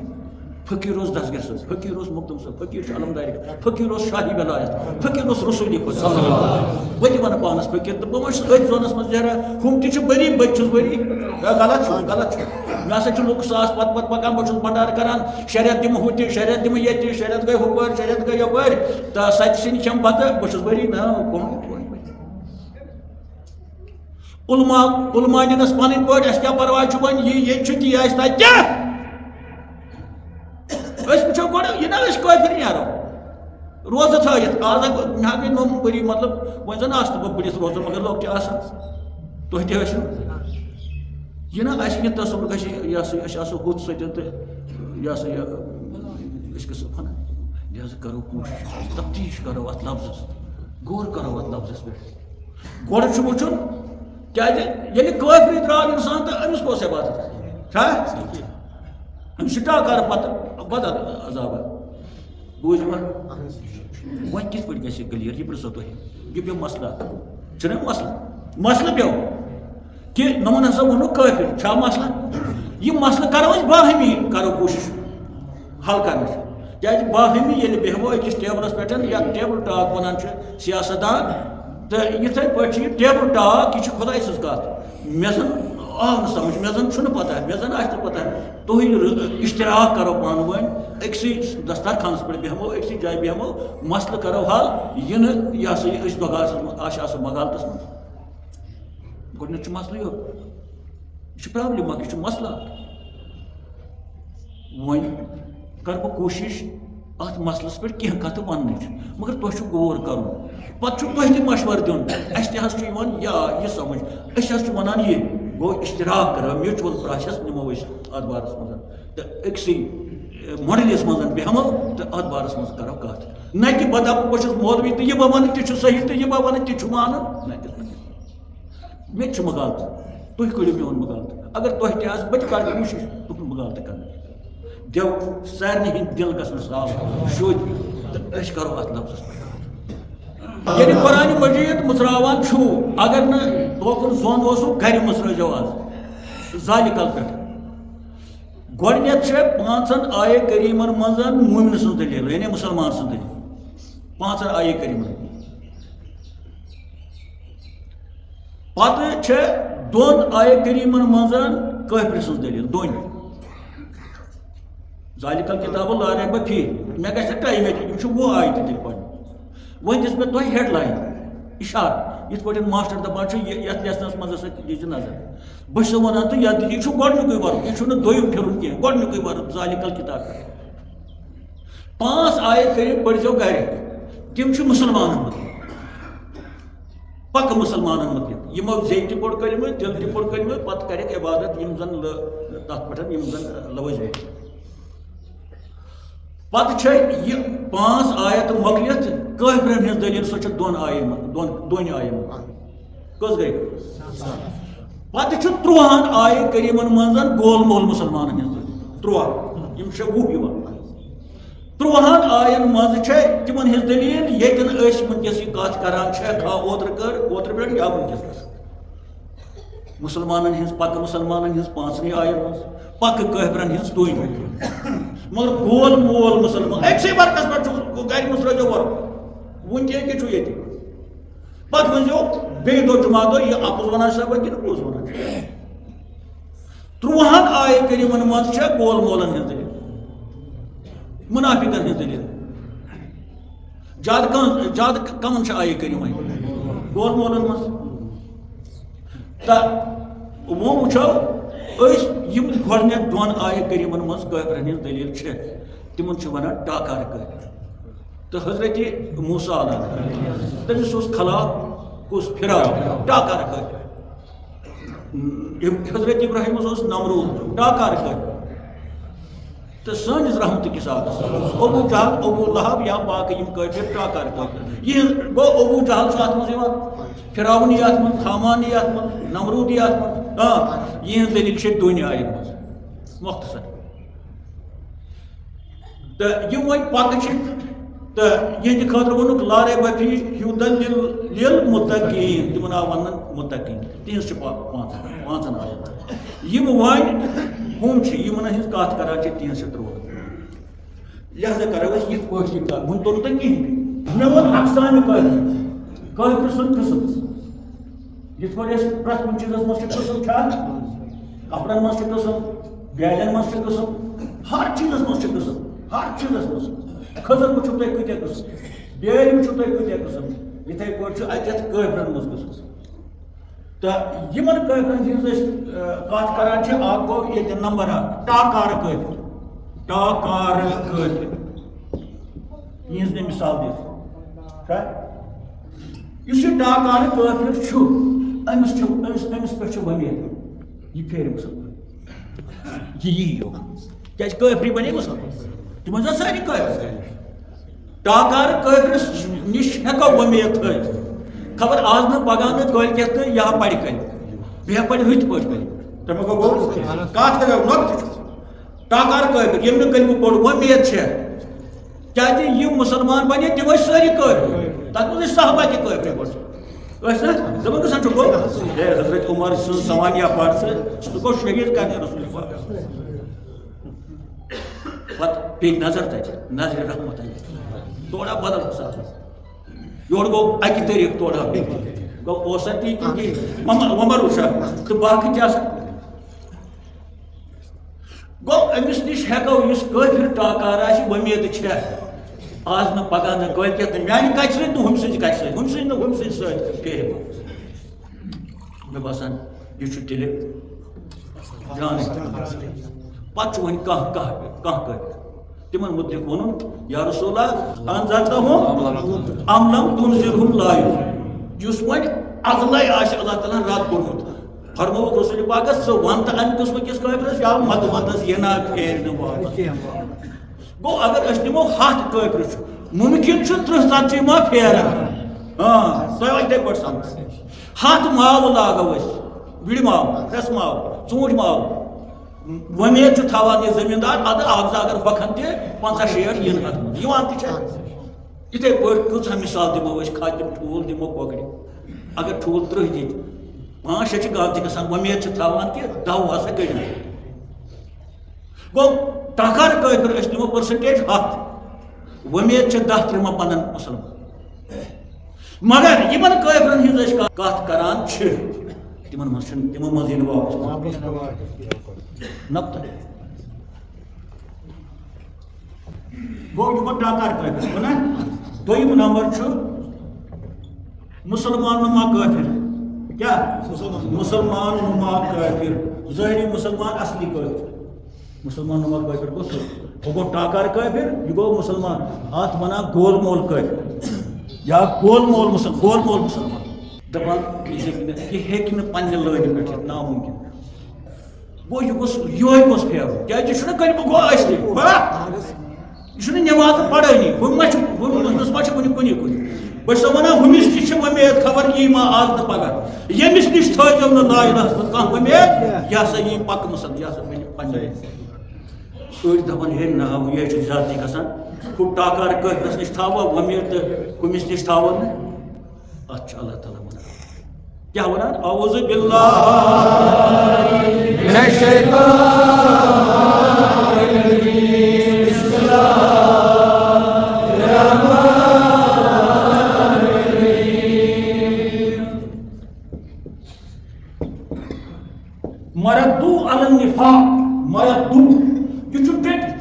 فقیر اس دستگیر صاحب فقیر اس مقدم صاحب فقیر علمداری فقیر اس شاہی ولایت فقیر اس رسولی خود صلی اللہ علیہ وسلم بہت ونان پانس فقیر تو بہت ات زونس من جرا ہم تہ بری بہت چھس بری غلط مے ہسا لوگ ساس پت پت پکان بہت بنڈار کران شریعت دم ہُہ تہ شریعت دم یہ شریعت گئی ہپٲرۍ شریعت گئی یپٲرۍ تو سچ سن کھم پتہ بہت بری نا علما دِنس پنٕنۍ پٲٹھۍ اَسہِ کیٛاہ پرواے چھُ وۄنۍ ییٚتہِ چھُ تی آسہِ تتہِ کیٛاہ وچو گوڑ یہ نا کافر نیرو روزہ تھٲیِتھ آز مے گئی 9 ؤری مطلب وۄنۍ زن آسہٕ بہٕ بٔڑِتھ روزان مگر لۄکٹہِ آسان تُہۍ تہِ ٲسِو یہ نا اَسہِ کینٛہہ تصور گژھِ یہِ ہسا أسۍ آسو ہُتھ سۭتۍ تہٕ یہِ ہسا یہِ أسۍ گژھو فنا لہذا کرو کوٗشِش تفتیش کرو اتھ لفظس غور کرو اتھ لفظس پٮ۪ٹھ گۄڈٕ چھُ وٕچھُن کیازِ ییٚلہِ کٲفری درٛاو اِنسان تہٕ أمِس کۄس عبادت چھا أمِس چھُ ٹاکار پتہٕ بدل عذاب بوٗزوا وۄنۍ کِتھ پٲٹھۍ گژھِ کلیر یہِ پرٛژھو تُہۍ یہِ پیوٚو مسلہٕ چھُنہ مسلہٕ پیوٚو کہ نمن ہسا ووٚنُکھ کٲفر چھا مسلہٕ یہِ مسلہٕ کرو أسۍ باہمی کرو کوٗشِش حل کرنٕچ کیازِ باہمی ییٚلہِ بیٚہمو أکِس ٹیبلس پٮ۪ٹھ یتھ ٹیبل ٹاک ونان چھِ سیاست دان تہٕ یِتھے پٲٹھۍ چھِ یہِ ٹیبل ٹاک یہِ چھِ خۄداے سٕنٛز کتھ مےٚ زن آو نہٕ سمجھ مےٚ زن چھُنہٕ پتہ مےٚ زن آسہِ نہٕ پتہ تُہۍ اشتراک کرو پانہٕ ؤنۍ أکسٕے دسترخانس پٮ۪ٹھ بیٚہمو أکسٕے جایہِ بیٚہمو مسلہٕ کرو حل یہِ نہٕ یہِ ہسا یہِ أسۍ بغارس منٛز آسہِ آسو مغالتس منٛز گۄڈٕنیُک چھُ مسلہٕ یہِ یہ پرابلم اخ یہ مسئلہ ون کر بہ کوشش ات مسلس پہ کی کت ون مگر تہ غور کر پتہ تہ مشور دن اس یہ سمجھ اس ونان یہ گو اشتراک کر میوچول پروسیس نمو ات بارس مز تو اکسی ماڈلس مز بیہمو تو ات بارس مز کرو کت نہ کہ بہ دپ بہت مولوی تو یہ بہ ون تہ صحیح تو یہ بہ ون تہ مان مے مغالط تھی کڑو میون مغالط اگر تہ تہ بہ کر کوشش تہن مغالط کر دیو سارے ہند دل گھن صاف شد تو کرو ات لفظ یعنی قرآن مجید مصراوان اگر نا توکن زون اوسو گھر مصرو آز ذالکل پہ گۄڈنیتھ پانچن آیے کریمن مز مومن سن دلیل یعنی مسلمان سن دلیل پانچن آیے کریمن پتہ دون آیے کریمن مز کافر سن دلیل دون ذالکل کتاب لا ریب فیہ مے گژھِ ٹایم یہ وہ آیت تیل پڑھ وہ دس میں تہ ہیڈ لائن اشارہ یت پہ ماسٹر دپان یتھ لیسنس مز دیجیے نظر بہت سے ونان تو یت یہ گۄڈنیُکُے ورُق یہ دوٚیِم پھرُن کینٛہہ گۄڈنیُکُے ورُق ذالکل کتاب پانچ آیت کٔرِتھ پٔرۍزیو گرِ تم چھِ مُسلمانن متعلق پکہ مُسلمانن متعلق یمو زیٚیہِ تہِ پوٚر کلمہٕ دل تہِ پوٚر کلمہٕ پتہٕ کریکھ عبادت یم زن تتھ پٮ۪ٹھ یم زن لوٲزمٕتۍ پتہ یہ پانچ آیت مۄکلِتھ کٲفرن ہٕنٛز دلیل سۄ چھِ دون آیے منٛز کٔژ گٔے پتہ چھُ 13 آیے کریمن منٛز گول مول مُسلمانن ہٕنٛز دلیل 13 یم چھِ 20 یِوان 13 آین منٛز چھِ تِمن ہٕنٛز دلیل ییٚتٮ۪ن أسۍ وٕنکیٚس یہِ کتھ کران چھِ اوترٕ پٮ۪ٹھ یا وٕنکیٚس مسلمانن ہٕنٛز پکہ مسلمانن ہٕنٛز 5 آین منٛز پکہ کٲفرن ہٕنٛز 2 مگر گول مول مسلمان اکسے ورقس پہ گھر مصرو ورق ونکہ چھو یہ پتہ ونزو بیٚیہِ دۄہ جمعہ دۄہ یہ اپُز ونان صاحب کِنہٕ پوٚز ونان 13 آیے کریمن منٛز چھےٚ گول مولن ہٕنٛز دلیل منافقن ہٕنٛز دلیل زیادٕ کمن چھِ آیے کریمہ گول مولن منٛز تہٕ وۄنۍ وٕچھو یم گۄڈنیتھ دون آیے کریمن مز کٲفرن ہٕنٛز دلیل چھِ تمن چھِ ونان ٹاکار کٲفر تو حضرت موسیٰ علیہ تٔمِس اوس خلاف کُس فِرعون ٹاکار کٲفر حضرت ابراہیمس اوس نمرود ٹاکار کٲفر تو سٲنِس رحمتہٕ کِس آبس ابو جہل ابو لہب یا باقٕے یم کٲفر ٹاکار کٲفر یہ گوٚو ابو جہل چھُ اتھ منٛز یِوان فرعون یی اتھ منٛز حامان یی اتھ منٛز نمرود یی اتھ منٛز یہ دلیل چھِ دۄنہِ آیَن منٛز مختصر تو یم وۄنۍ پکہ چھِ تہٕ یہندِ خٲطرٕ ووٚنُکھ لا ریب فیہ ہُدًى للمتقین تمن آو ونن متقین تہنٛز چھِ 5 آیت یم وۄنۍ ہُم چھِ یمن ہٕنٛز کتھ کران چھِ تہنٛز چھِ 13 لہذا کرو أسۍ یِتھ پٲٹھۍ یہِ کتھ وۄنۍ توٚر نہٕ تۄہہِ کِہیٖنۍ مےٚ ووٚن اقسامِ کٲفر سُنٛد قٕسم یِتھ پٲٹھۍ أسۍ پرٛٮ۪تھ کُنہِ چیٖزس منٛز چھِ قٕسم چھا کپرن منٛز چھِ قٕسم بیالین منٛز چھِ قٕسم ہر چیٖزس منٛز چھِ قٕسم ہر چیٖزس منٛز کھٔزر وٕچھو تۄہہِ کۭتیاہ قٕسم بیٲلۍ وٕچھو تۄہہِ کۭتیاہ قٕسم یِتھٕے پٲٹھۍ چھُ اَتٮ۪تھ کٲفرن منٛز قٕسم تہٕ یِمن کٲفرن ہٕنٛز أسۍ کتھ کران چھِ اکھ گوٚو ییٚتہِ نمبر 1 ٹاکار کٲفر یِہنٛز مےٚ مثال دِژ یُس یہِ ٹاکار کٲفر چھُ أمِس پٮ۪ٹھ چھُ وۄمید یہِ پھیرِ مُسلمان یہِ یی یور کیٛازِ کٲفری بنے مُسلمان تِم ٲسۍ سٲری کٲفر ٹاکار کٲفرس نِش ہٮ۪کو وۄمید تھٲیِتھ خبر آز نہٕ پگاہ نہٕ کٲلکٮ۪تھ تہٕ یہِ پرِ کَنہِ بیٚیہِ پرِ ہُتہِ پٲٹھۍ کَنہِ تَمیُک گوٚو کَتھ کَرو نۄقطہٕ چھُ ٹاکار کٲفر ییٚمۍ نہٕ کلمہٕ پوٚر وۄمید چھےٚ کیٛازِ یِم مُسلمان بنے تِم ٲسۍ سٲری کٲفر تتھ منٛز ٲسۍ صحابہ تہِ کٲفر ٲسۍ نہ دَپان گژھان چھُ گوٚو ہے حضرت عمر سٕنٛز سوانیہ پَر سُہ گوٚو شہیٖد کرنہِ رسول پتہٕ پیٚیہِ نظر تتہِ نظرِ رحمت تھوڑا بدل حساب یورٕ گوٚو اکہِ طریٖقہٕ تھوڑا گوٚو اوسا تی کِہیٖنۍ عمر وٕچھا تہٕ باقٕے تہِ آسان گوٚو أمِس نِش ہٮ۪کو یُس کٲفر ٹاکار آسہِ وۄمید چھےٚ آز نہٕ پگاہ نہٕ کٲلکٮ۪تھ نہٕ میانہِ کَتھِ سۭتۍ نہٕ ہُمہِ سٕنٛزِ کَتھِ سۭتۍ ہُمہِ سٕنٛزِ نہٕ ہُمہِ سٕنٛدِ سۭتۍ پھیرِ مےٚ باسان یہِ چھُ تیٚلہِ جان پتہ ون کانٛہہ تمن متعلق ونُن یا رسول اللہ انزلتہم ام لم تنزلہم لا یؤمنون یُس وۄنۍ عدلے آسہِ اللہ تعالیٰ ہن رد کوٚرمُت فرمووُکھ رسول پاکس ژٕ وَن تہٕ امہِ قٕسمہٕ کِس کٲفرس یا مدس یہِ نا پھیرِ نہٕ واپس گوٚو اگر أسۍ نِمو 100 کٲفر چھُ ممکن چھُ 30-40 ما پھیران تۄہہِ وۄنۍ یِتھَے پٲٹھۍ سمجھ 100 ماوٕ لاگو أسۍ وِڑِ ماوٕ پھرٛٮ۪س ماوٕ ژوٗنٛٹھۍ ماوٕ وۄمید چھُ تھاوان یہِ زٔمیٖندار اَدٕ اکھ زٕ اگر ہۄکھن تہِ 50-60 یِن اتھ منٛز یِوان تہِ چھا یِتھَے پٲٹھۍ کۭژاہ مثال دِمو أسۍ کھادِ ٹھوٗل دِمو کۄکرِ اگر ٹھوٗل 30 دِتۍ 5-6 چھِ گامتہِ گژھان وۄمید چھِ تھاوان کہِ 10 ہسا کٔڑِو گوٚو ٹکر کٲفر أسۍ نِمو پٔرسنٹیج 100 وۄمید چھِ 10-13 پنن مُسلمان مگر یِمن کٲفرن ہٕنٛز أسۍ کتھ کران چھِ تِمن منٛز چھُنہٕ تِمو منٛز یِنہٕ واپس نقطہ گوٚو یہِ گوٚو ٹکر کٲفر نا دوٚیِم نمبر چھُ مُسلمان نُما کٲفر کیا مسلمان نما کافر ظاہری مسلمان اصلی کافر مسلمان نما کافر گو سُہ ہُہ گوٚو ٹاکار کافر یہِ گوٚو مُسلمان اتھ ونان گول مول کافر یا گول مول مسلمان دپان یہِ ہیٚکہِ نہٕ پننہِ لٲنہِ پٮ۪ٹھ یِتھ ناممکن گوٚو یہِ گوٚژھ یِہوے گوٚژھ پھیرُن کیازِ یہِ چھُنہٕ کلمہٕ گوٚو ٲسۍتھٕے یہِ چھُنہٕ نٮ۪ماز پرٲنی ہُمِس ما چھِ کُنہِ بہٕ چھُسو ونان ہُمِس تہِ چھِ وۄمید خبر یی ما آز نہٕ پگاہ ییٚمِس نِش تھٲیزیو نہٕ لا اِلہَس منٛز کانٛہہ وۄمید یہِ ہسا یی پکہٕ مسل یہِ ہسا بنہِ پننہِ أڑۍ دپان ہے نہ یہِ چھُ زیادتی گژھان ہُہ ٹاکار کٲفرس نِش تھاوو وۄمید تہٕ ہُمِس نِش تھاوو نہٕ اتھ چھُ اللہ تعالیٰ ونان کیٛاہ ونان اعوذ باللہ من الشیطان الرجیم بسم اللہ مردو علی النفاق مردو یہ چھُ ڈٔٹِتھ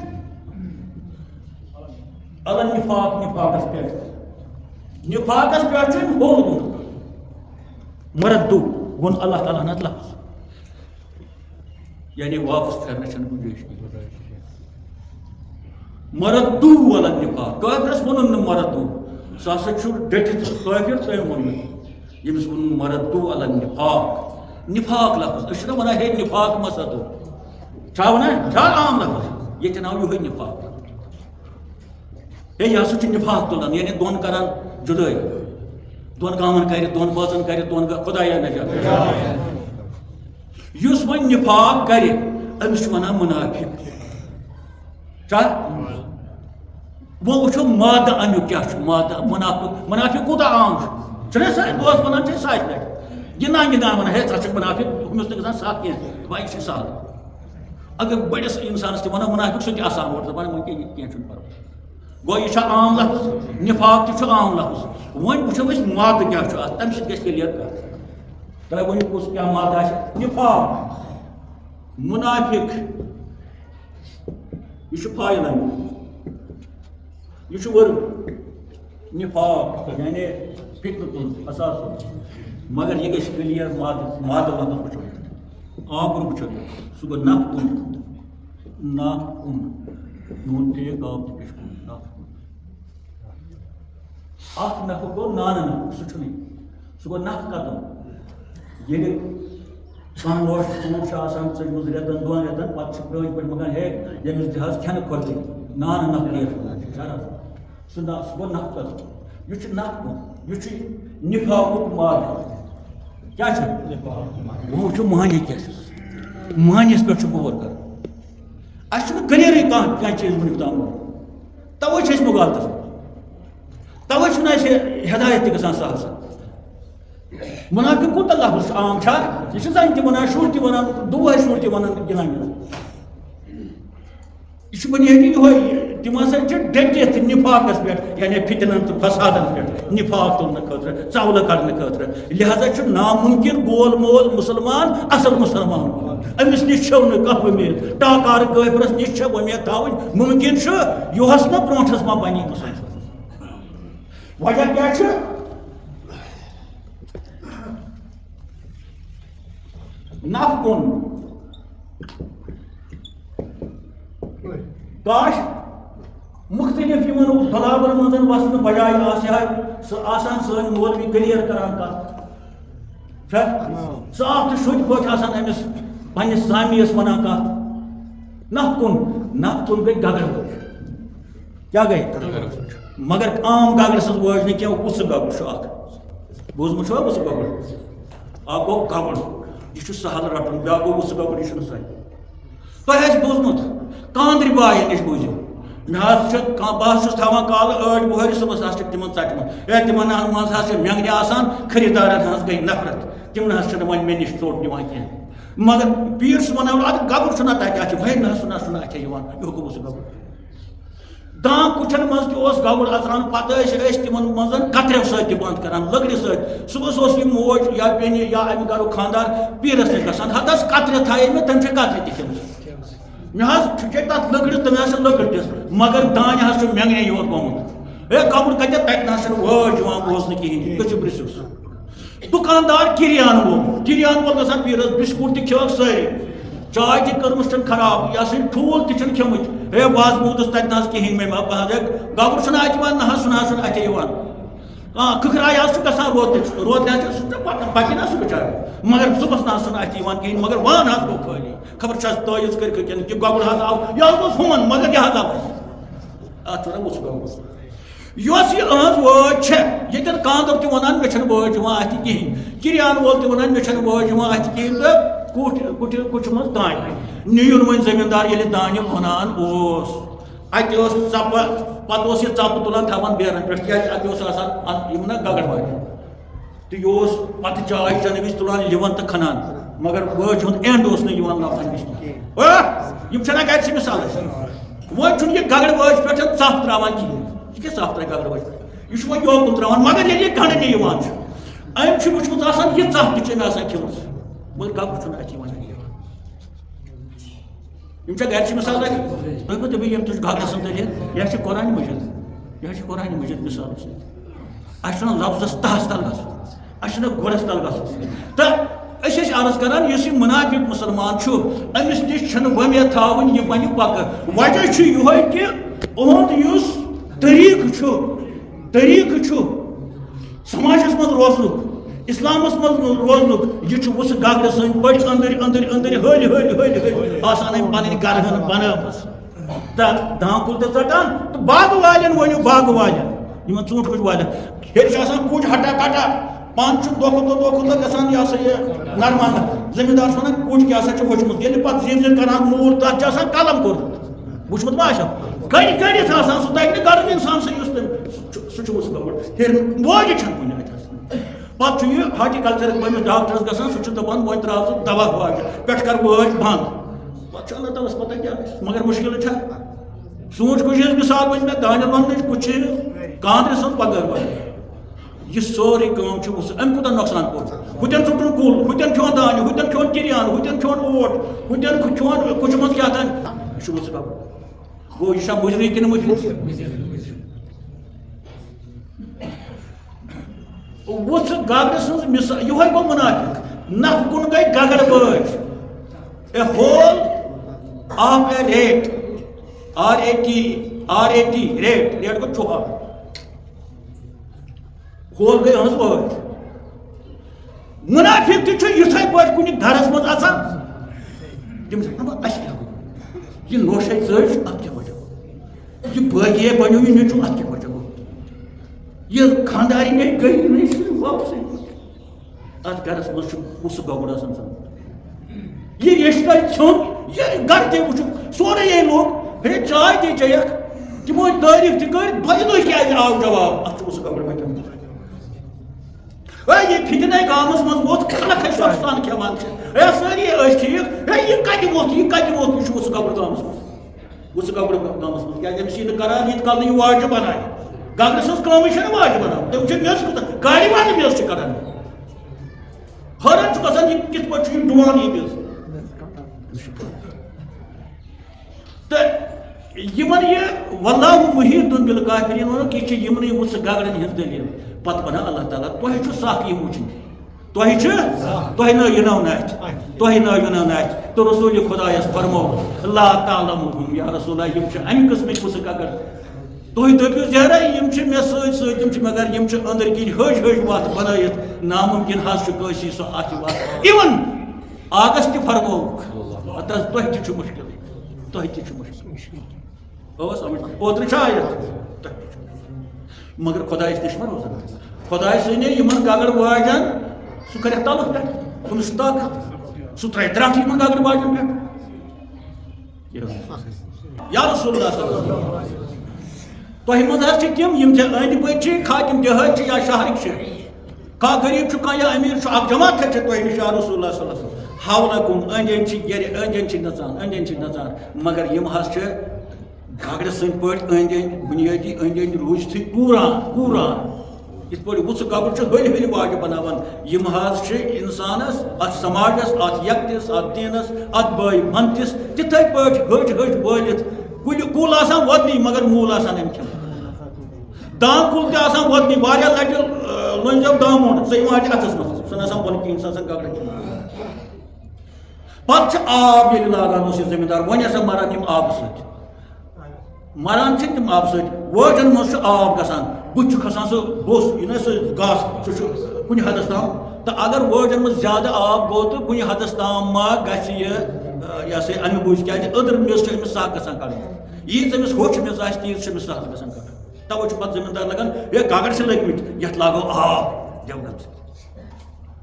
علی النفاق نفاقس پٮ۪ٹھ چھُ ہوٚل مردو ووٚن اللہ تعالیٰ ہن لفظ یعنی واپس پھیرنٕچ چھنہٕ گُنجٲیش مردو علی النفاق کٲفرس ووٚنُن نہٕ مردو سُہ ہسا چھُ ڈٔٹِتھ کٲفر تٔمۍ ووٚن نہٕ ییٚمِس ووٚنُن مردو علی النفاق نفاق لفظ أسۍ چھِنہٕ وَنان ہے نفاق ما سَدو چھا وَنان چھا عام لفظ ییٚتٮ۪ن آو یِہوٚے نفاق ہے یہِ ہسا چھُ نفاق تُلان یعنی دۄن کران جُدٲے دۄن گامن کرِ دۄن بٲژن کرِ دۄن خۄدایا نجات یُس وۄنۍ نفاق کرِ أمِس چھِ وَنان مُنافِق چھا وۄنۍ وٕچھو مادٕ امیُک کیٛاہ چھُ مادٕ مُنافِق کوٗتاہ عام چھُنہ سٲری دوس وَنان چھِ ساسہِ لٹہِ گِنٛدان وَنان ہے ژٕ چھُکھ مُنافِق ہُمِس نہٕ گژھان سَتھ کینٛہہ وۄنۍ چھِ سہل اگر بٔڑِس اِنسانس تہِ وَنو مُنافِق سُہ تہِ آسان اور دَپان وۄنۍ کینٛہہ چھُنہٕ پرواے گوٚو یہِ چھُ عام لفظ نفاق تہِ چھُ عام لفظ وۄنۍ وٕچھو أسۍ مادٕ کیٛاہ چھُ اَتھ تَمہِ سۭتۍ گژھِ کِلیر کَتھ تۄہہِ ؤنِو کُس کیٛاہ مادٕ آسہِ نفاق مُنافِق یہِ چھُ فایل امیُک یہِ چھُ ؤرٕک نفاق یعنی فِکرِ تُل اثاث مگر یہِ گژھِ کلیر مادٕ لفظ وٕچھو آبُر وٕچھو سُہ گوٚو نف اُن نوٗن ٹھیٖک آب تہِ پیش کُن نف اکھ نفر گوٚو نانہٕ نفر سُہ چھُنہٕ سُہ گوٚو نف قدم ییٚلہِ کانٛہہ لوش ژوٗنٛٹھ چھُ آسان ژٔجمٕژ رٮ۪تن 2 رٮ۪تن پتہٕ چھِ پرٛٲنۍ پٲٹھۍ مگر ہے ییٚمِس دِ حظ کھٮ۪نہٕ کھۄتہٕ نانہٕ نفر سُہ گوٚو نف قدم یہِ چھُ نف یہِ چھُ نفاقُک مادٕ کیٛاہ چھُ وۄنۍ وٕچھو معنی کیٛاہ چھُ معنیَس پٮ۪ٹھ چھُ غور کرُن اَسہِ چھُنہٕ کلیرٕے کانٛہہ چیٖز وٕنیُک تام تَوَے چھِ أسۍ مُغالطس تَوَے چھُنہٕ اَسہِ ہدایت تہِ گژھان سہل سہل مُنافِق کوٗتاہ لفظ چھُ عام چھا یہِ چھِ زَنہِ تہِ وَنان شُر تہِ وَنان دُعاے شُر تہِ وَنان گِنٛدان یہِ چھُ بُنیٲدی یِہوٚے تِم ہسا چھِ ڈٔٹِتھ نفاقس پٮ۪ٹھ یعنی فِتنن تہٕ فسادن پٮ۪ٹھ نفاق تُلنہٕ خٲطرٕ ژولہٕ کڑنہٕ خٲطرٕ لہذا چھُ نامُمکن گول مول مُسلمان اصل مُسلمان أمِس نِش چھو نہٕ کانٛہہ وۄمید ٹاکار کٲفرس نِش چھےٚ وۄمید تھاوٕنۍ مُمکن چھُ یُہس نہٕ برونٛٹھس ما بنہِ مُسلمان وجہ کیٛاہ چھُ نف کُن کاش مختلف یمن بلابر مزن وسن بجائے آسان سن مولوی کلیئر کران کت صاف تو شد پہ امس پنس سامیس ونان کت نف کن گئی گگر وج کیا گئی مگر عام گگر سن وج نا کی وس گگر اخ بوزمت وس گگر اخ گو گبر یہ سہل رٹن بیا گو وس گگر یہ سہل تہ بوزمت کاندر باین نش بوزو بہت تھوان کال 8 بہر صبح تم ژٹم تمن مز مینگنہ آسان خریدارن ہز گئی نفرت تم نہ ون مے نش ژوٹ نوان کی مگر پیر ونان اد گبر چھنا تتہ بھائی نہ اتھے یہ حکم اس گبر دان کچھن مز تہ گبر اژان پتہ تمن مز کتریو ست بند کران لکڑ ست صبح یہ موج یا بیٚنہِ یا امہ گرُک خاندار پیرس نش گژھان ہتس کترِ تھایے مے تم کترِ تہ کھیمژ مے چھے تک لکڑ تم لکڑ دس مگر دانہ مینگنے یوت گومت ہے گبر کتہ تتہ نہ وٲج یوان بوزنہ کہین گژھو برسوس دکاندار کریان وول گژھان پیرس بسکوٹ تہ کھیوکھ سٲری چائے تہ کٔرمٕژ چھن خراب یہ سا ٹھوٗل تہ چھن کھیٚمٕتۍ ہے بہٕ حظ موٗدُس تتہِ نہ حظ کہین مے گبر چھُنہ اتہِ یوان نہ حظ سُہ نہ اتہِ یوان کھکھراے حظ چھُ گژھان روت پکہِ نا سُہ بچار مگر صبحس نہ حظ اتہِ یوان کہین مگر وان حظ گوٚو خٲلی خبر چھس تٲیز کٔرِتھ کِنہٕ کہ گۄگُر حظ آو یہِ حظ اوس ہُمن مگر یہِ حظ آو اتھ چھُنہ وُچھ گوٚمُت یۄس یہِ أہٕنٛز وٲج چھےٚ ییٚتٮ۪ن کاندُر تہِ وَنان مےٚ چھَنہٕ وٲج یِوان اَتھِ کِہیٖنۍ کِریان وول تہِ وَنان مےٚ چھَنہٕ وٲج یِوان اَتھِ کِہیٖنۍ تہٕ کُٹھِ منٛز دانہِ نِیُن وۄنۍ زٔمیٖندار ییٚلہِ دانہِ لونان اوس اَتہِ ٲس ژَپہٕ پَتہٕ اوس یہِ ژَپہٕ تُلان تھاوان بیرَن پٮ۪ٹھ کیٛازِ اَتہِ اوس آسان یِم نا گگر واجہِ تہٕ یہِ اوس پَتہٕ چاے چٮ۪نہٕ وِزِ تُلان لِوَن تہٕ کھنان مگر وٲج ہُنٛد اینٛڈ اوس نہٕ یِوان لَبنہٕ نِش کِہیٖنۍ یِم چھَنا گرِ چھِ مِثال وۄنۍ چھُنہٕ یہِ گگر وٲج پٮ۪ٹھ ژَپھ ترٛاوان کِہیٖنۍ یہِ کیٛاہ ژَپھ ترٛاوِ گگر وٲج پٮ۪ٹھ یہ وۄنۍ یوکُن ترٛاوان مگر ییٚلہِ یہِ گنٛڈنہِ یِوان چھُ أمۍ چھُ وٕچھمُت آسان یہِ ژَپھ تہِ چھِ أمۍ آسان کھیٚمٕژ مگر گبر چھُنہٕ اَتھِ یِوان یِم چھا گرِ چھِ مِثال تۄہہِ بہٕ دَپہٕ ییٚمہِ تُہۍ گگرٕ سُنٛد دٔلیٖل یہِ چھِ قرآنہِ مجیٖد یہِ چھِ قرآنہِ مجیٖد مِثال سۭتۍ اَسہِ چھُنہٕ لفظس تہس تل گژھُن اَسہِ چھُنہٕ گۄڈس تل گژھُن تہٕ أسۍ ٲسۍ عرض کران یُس یہِ مُنافِق مُسلمان چھُ أمِس نِش چھنہٕ وۄمید تھاوٕنۍ یہِ بنہِ پکہٕ وجہ چھُ یِہوے کہِ یِہُنٛد یُس طریٖقہٕ چھُ سماجس منٛز روزنُک اسلامس منٛز روزنُک یہِ چھُ وُسہٕ گگرٕ سٕنٛدۍ پٲٹھۍ أنٛدٕرۍ ہلۍ آسان أمۍ پنٕنۍ گرٕ ہن بنٲومٕژ تہٕ دان کُل تہِ ژٹان تہٕ باغہٕ والٮ۪ن ؤنِو باغہٕ والٮ۪ن یِمن ژوٗنٛٹھۍ کُٹھۍ والٮ۪ن ہیٚرِ چھُ آسان کُٹھ ہٹا کٹا پانہٕ چھُ دۄہ کھۄتہٕ دۄہ گژھان یہِ ہسا یہِ نرمان زٔمیٖندار چھُ وَنان کُٹھ کیٛاہ سا چھُ وٕچھمُت ییٚلہِ پتہٕ زِنۍ کران موٗل تتھ چھُ آسان قلم کوٚرمُت وٕچھمُت ما آسیو کٔڑِتھ آسان سُہ تَگہِ نہٕ گرُن اِنسان سُہ یُس تٔمۍ سُہ چھُ وٕچھمُت ہیٚرِ واجہِ چھنہٕ کُنہِ اَتہِ آسان پتہٕ چھُ یہِ ہاٹیکلچرٕکۍ وٲلِس ڈاکٹرس گژھان سُہ چھُ دپان وۄنۍ ترٛاو ژٕ دوا واجہِ پٮ۪ٹھٕ کر وٲج بنٛد پتہٕ چھُ اللہ تعالیٰ ہس پتہ کیٛاہ مگر مُشکل چھا ژوٗنٛٹھۍ کُجہِ ہٕنٛز مِثال ؤنۍ مےٚ دانہِ لوننٕچ کُچھِ کاندرِ سٕنٛز پگہہ واجہِ یہ سوری کٲم چھِ وٕچھ أمۍ کوٗتاہ نۄقصان کوٚر ہُتٮ۪ن ژُٹُن کُل ہُتٮ۪ن کھیوٚن دانہِ ہُتٮ۪ن کھیوٚن کِریان ہُتٮ۪ن کھیوٚن اوٹ ہُتٮ۪ن کھیوٚن کُچھِ منٛز کیٛاہ تام یہِ چھُ وٕچھ گوٚو یہِ چھا مُضری کِنہٕ مُضری وٕچھ گگرٕ سٕنٛز مِثال یِہوے گوٚو مُنافِق نفہٕ کُن گٔے گگر وٲج a hole of a rat RAT rat گوٚو چوہا ہول گٔے أہٕنٛز وٲج مُنافِق تہِ چھُ یِتھٕے پٲٹھۍ کُنہِ گرس منٛز اژان تٔمِس اَسہِ کیٛاہ گوٚو یہِ نوشے ژٔج اَتھ کیٛاہ وجہ گوٚو یہِ بٲگیے بنیو یہِ نیٚچوٗ اَتھ کیٛاہ وجہ گوٚو یہِ خانٛدارِنۍ گٔے نہٕ واپسٕے اَتھ گرس منٛز چھُ وُسہٕ گۄگُر آسان یہِ رِشتہٕ ژھیوٚن یہِ گرٕ تہِ وٕچھُکھ سورُے یے لوٚگ ہے چاے تہِ چیٚیَکھ تِمو تعریٖف تہِ کٔرۍ دۄیہِ دۄہہِ کیٛازِ آو جواب اَتھ چھُ وُسہٕ گۄگُر مےٚ ہے یہِ فِتنَے گامَس منٛز ووت خلق ہے سۄستان کھٮ۪وان چھِ ہے سٲری ٲسۍ ٹھیٖک ہے یہِ کَتہِ ووت یہِ چھُ وُسہٕ گۄگُر گامَس منٛز وُسہٕ گۄگُر گامَس منٛز کیٛازِ أمِس یی نہٕ کران ییٖتِس کال نہٕ یہِ واجہِ بناوِ گگرٕ سٕنٛز کٲمٕے چھَنہٕ واجہِ بناوان تِم چھِ میٚژ کوٗتاہ گاڑِ والہِ میٚژ چھِ کڑان حٲران چھُ گژھان یہِ کِتھ پٲٹھۍ چھُ یہِ ڈُوان یہِ میٚژ تہٕ یِمن یہِ واللہ محیٖطٌ بالکافرین ووٚنُکھ یہِ چھِ یِمنٕے وُسہٕ گگرن ہٕنٛز دٔلیٖل پتہٕ وَنان اللہ تعالیٰ تۄہہِ چھُ سکھ یِم وٕچھِنۍ تۄہہِ نٲیِو نَتھ تۄہہِ نٲیِو نَتھ تہٕ رسوٗلِ خۄدایَس فرمو لا تعلمُہُم یا رسوٗلہ یِم چھِ اَمہِ قٕسمٕکۍ پٕژٕ کَکر تُہۍ دٔپِو زیرا یِم چھِ مےٚ سۭتۍ یِم چھِ مگر یِم چھِ أنٛدٕرۍ کِنۍ ہج وَتھ بَنٲیِتھ نامُمکِن حظ چھُ کٲنٛسی سُہ اَتھ وَتھ اِوٕن آگس تہِ فرمووُکھ ہَتہٕ حظ تۄہہِ تہِ چھُ مُشکِلٕے تۄہہِ تہِ چھُ مُشکِل اوترٕ چھِ آیت مگر خۄدایَس نِش ما روزان خۄداے سٕنٛدِ یِمن گگر واجٮ۪ن سُہ کَرٮ۪کھ تَلہٕ پٮ۪ٹھ تٔمِس چھُ طاقت سُہ ترٛایہِ درٛٹھ یِمن گگر واجٮ۪ن پٮ۪ٹھ یا رسول اللہ صلی اللہ علیہ وسلم تۄہہِ منٛز حظ چھِ تِم یِم ژےٚ أنٛدۍ پٔکۍ چھِ کھا تِم دِہٲتۍ چھِ یا شہرٕکۍ چھِ کانٛہہ غریٖب چھُ کانٛہہ یا امیٖر چھُ اکھ جماعت کھٔسہِ تۄہہِ نِش یا رسول اللہ صلی اللہ علیہ وسلم حولکُم أنٛدۍ أنٛدۍ چھِ گرِ أنٛدۍ أنٛدۍ چھِ نژان مگر یِم حظ چھِ گگرٕ سٕنٛدۍ پٲٹھۍ أنٛدۍ أنٛدۍ بُنیٲدی أنٛدۍ أنٛدۍ روٗزتھٕے کوٗران یِتھ پٲٹھۍ وُژھٕ گگُر چھُ ہلۍ ہلۍ واجہِ بناوان یِم حظ چھِ اِنسانس اتھ سماجس اتھ یکتِس اتھ دیٖنس اتھ بٲے بنتِس تِتھٕے پٲٹھۍ ہج وٲلِتھ کُل آسان وۄدنی مگر موٗل آسان امہِ کھٮ۪ن دان کُل تہِ آسان وۄدنی واریاہ لٹہِ لٔنزٮ۪و دامُن سُہ یِوان چھِ اتھس منٛز سُہ نہٕ آسان بۄنہٕ کِہیٖنۍ سُہ آسان گگرٕ کھٮ۪ن پتہٕ چھِ آب ییٚلہِ لاگان اوس یہِ زٔمیٖندار وۄنۍ ہسا مران یِم آبہٕ سۭتۍ مران چھِ تِم آبہٕ سۭتۍ وٲجن منٛز چھُ آب گژھان بُتھِ چھُ کھسان سُہ بوٚس یہِ نہ سُہ گاسہٕ سُہ چھُ کُنہِ حدس تام تہٕ اگر وٲجن منٛز زیادٕ آب گوٚو تہٕ کُنہِ حدس تام ما گژھِ یہِ ہسا یہِ اَمہِ بوٗزِ کیازِ أدٕر میٚژ چھِ أمِس سخ گژھان کڑٕنۍ ییٖژ أمِس ہوٚچھ میٚژ آسہِ تیٖژ چھِ أمِس سہل گژھان کڑٕنۍ تَوے چھُ پتہٕ زٔمیٖندار لگان ہے گگر چھِ لٔگمٕتۍ یتھ لاگو آب دٮ۪وگن سۭتۍ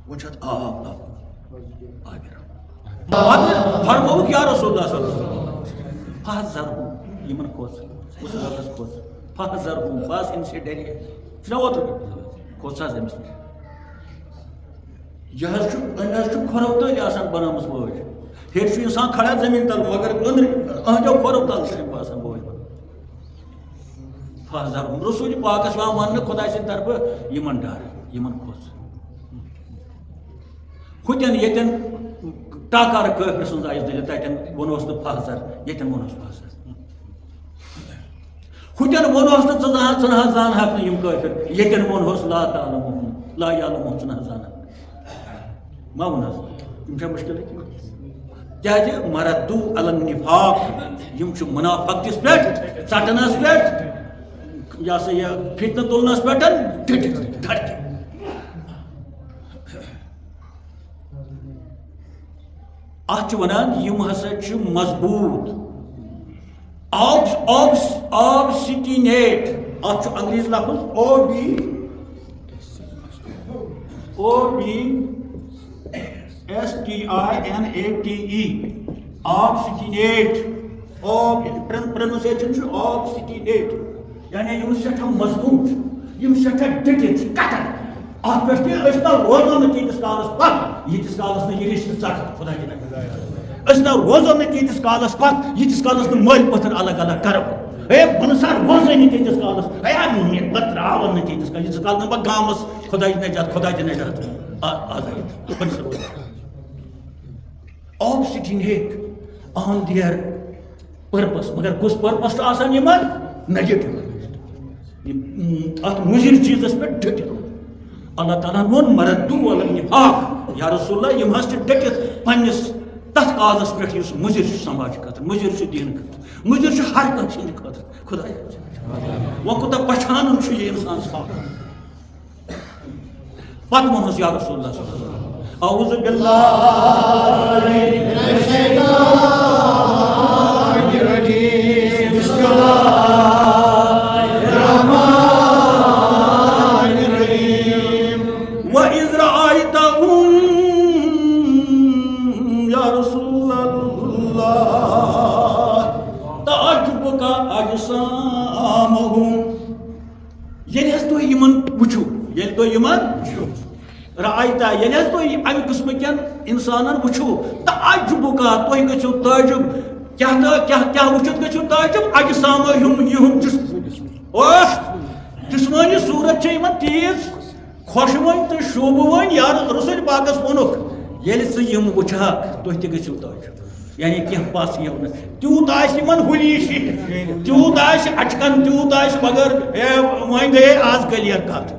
وۄنۍ چھُ اتھ آب لاگُن فرمووُکھ یا رسول اللہ صلی اللہ علیہ وسلم فحذرہُم یِمن کھوژ کُس رۄبس کھوژ فحذرہُم بس اِن سے ڈریے چھُنہ اوترٕ کھوژ حظ أمِس نِش یہِ حظ چھُ أمۍ حظ چھُ کھۄرو تٔلۍ آسان بنٲومٕژ وٲج ہیٚرِ چھُ اِنسان کھڑا زٔمیٖن تل مگر أنٛدرٕ أہنٛدیو کھۄرو تل چھِ أمۍ باسان وٲج فحذرہُم رسوٗلِ پاکس یِوان وننہٕ خۄداے سٕنٛدِ طرفہٕ یِمن ڈر یِمن کھوژ ہُتٮ۪ن ییٚتٮ۪ن ٹاکار کٲفر سٕنٛز آیہِ دِلہِ تتٮ۪ن ووٚنہوس نہٕ فحذر ییٚتٮ۪ن ووٚنہوس فحذر ہُتٮ۪ن ووٚنہوس نہٕ ژٕ نہ حظ زانہکھ نہٕ یِم کٲفر ییٚتٮ۪ن ووٚنہوس لا تعلمُہُم لا یعلمُہُم ژٕ نہ حظ زانکھ ما ووٚن حظ یِم چھا مُشکِلٕے کیازِ مردوٗ علی النفاق یِم چھِ مُنافقتِس پٮ۪ٹھ ژٹنس پٮ۪ٹھ یہِ ہسا یہِ فِتنہٕ تُلنس پٮ۪ٹھ ڈٔٹِتھ دھڑکہِ اتھ چھِ ونان یِم ہسا چھِ مضبوٗط آبسٹِنیٹ اتھ چھُ انگریزی لفظ OBSTINATE آبسٹِنیٹ پرننسیشن چھُ آبسٹِنیٹ یعنی یِم سٮ۪ٹھاہ مضبوٗط یِم سٮ۪ٹھاہ ڈٔٹِتھ کٹر اتھ پٮ۪ٹھ تہِ أسۍ نہ روزو نہٕ تیٖتِس کالس پتھ ییٖتِس کالس نہٕ یہِ رِشتہٕ ژٹہِ خۄدا دِنہ أسۍ نہ روزو نہٕ تیٖتِس کالس پتھ ییٖتِس کالس نہٕ مٲلۍ پٔتھر الگ الگ کرو ہے بہٕ نسا روزے نہٕ تیٖتِس کالس ہے بہٕ تراون نہٕ تیٖتِس کالس ییٖتِس کالس نہٕ بہٕ گامس خۄداے دِ نجات آزٲدی آبسٹِنیٹ آن دِیر پٔرپس مگر کُس پٔرپس چھُ آسان یِمن نیگیٹِو اتھ مُضِر چیٖزس پٮ۪ٹھ ڈٔٹِتھ اللہ تعالیٰ ہن ووٚن مردوٗ علی النفاق یا رسول اللہ یِم حظ چھِ ڈٔٹِتھ پننِس تتھ کازس پٮ۪ٹھ یُس مُضِر چھُ سماج خٲطرٕ مُضِر چھُ دیٖنہٕ خٲطرٕ مُضِر چھُ ہر کٲنٛسہِ ہٕنٛدِ خٲطرٕ خۄداے وۄنۍ کوٗتاہ پہچانُن چھُ یہِ اِنسان ژھانٛڈان پتہٕ ووٚنہوس یا رسول اللہ صلی اللہ علیہ وسلم اعوذ باللہ من الشیطان الرجیم بسم اللہ الرحمن الرحیم وَإِذْ رَأَيْتَهُمْ یا رسول اللہ تعجبك أجسامهم ییٚلہِ حظ تُہۍ یِمن وٕچھِو ییٚلہِ تُہۍ یِمن رعایتا ییٚلہِ حظ تُہۍ اَمہِ قٕسمٕکٮ۪ن اِنسانن وٕچھِو تعجبك تُہۍ گٔژھِو تعجب کیٛاہ وٕچھِتھ گٔژھِو تعجب اجسامهم یِہُنٛد جسمٲنی صوٗرت چھِ یِمن تیٖژ خۄشوٕنۍ تہٕ شوٗبوٕنۍ یا رسول پاکس ووٚنُکھ ییٚلہِ ژٕ یِم وٕچھکھ تُہۍ تہِ گٔژھِو تعجب یعنی کینٛہہ پس یِونہٕ تیوٗت آسہِ یِمن ہُلی شیٖٹ تیوٗت آسہِ اچکن تیوٗت آسہِ مگر وۄنۍ گٔیے آز کلیر کتھ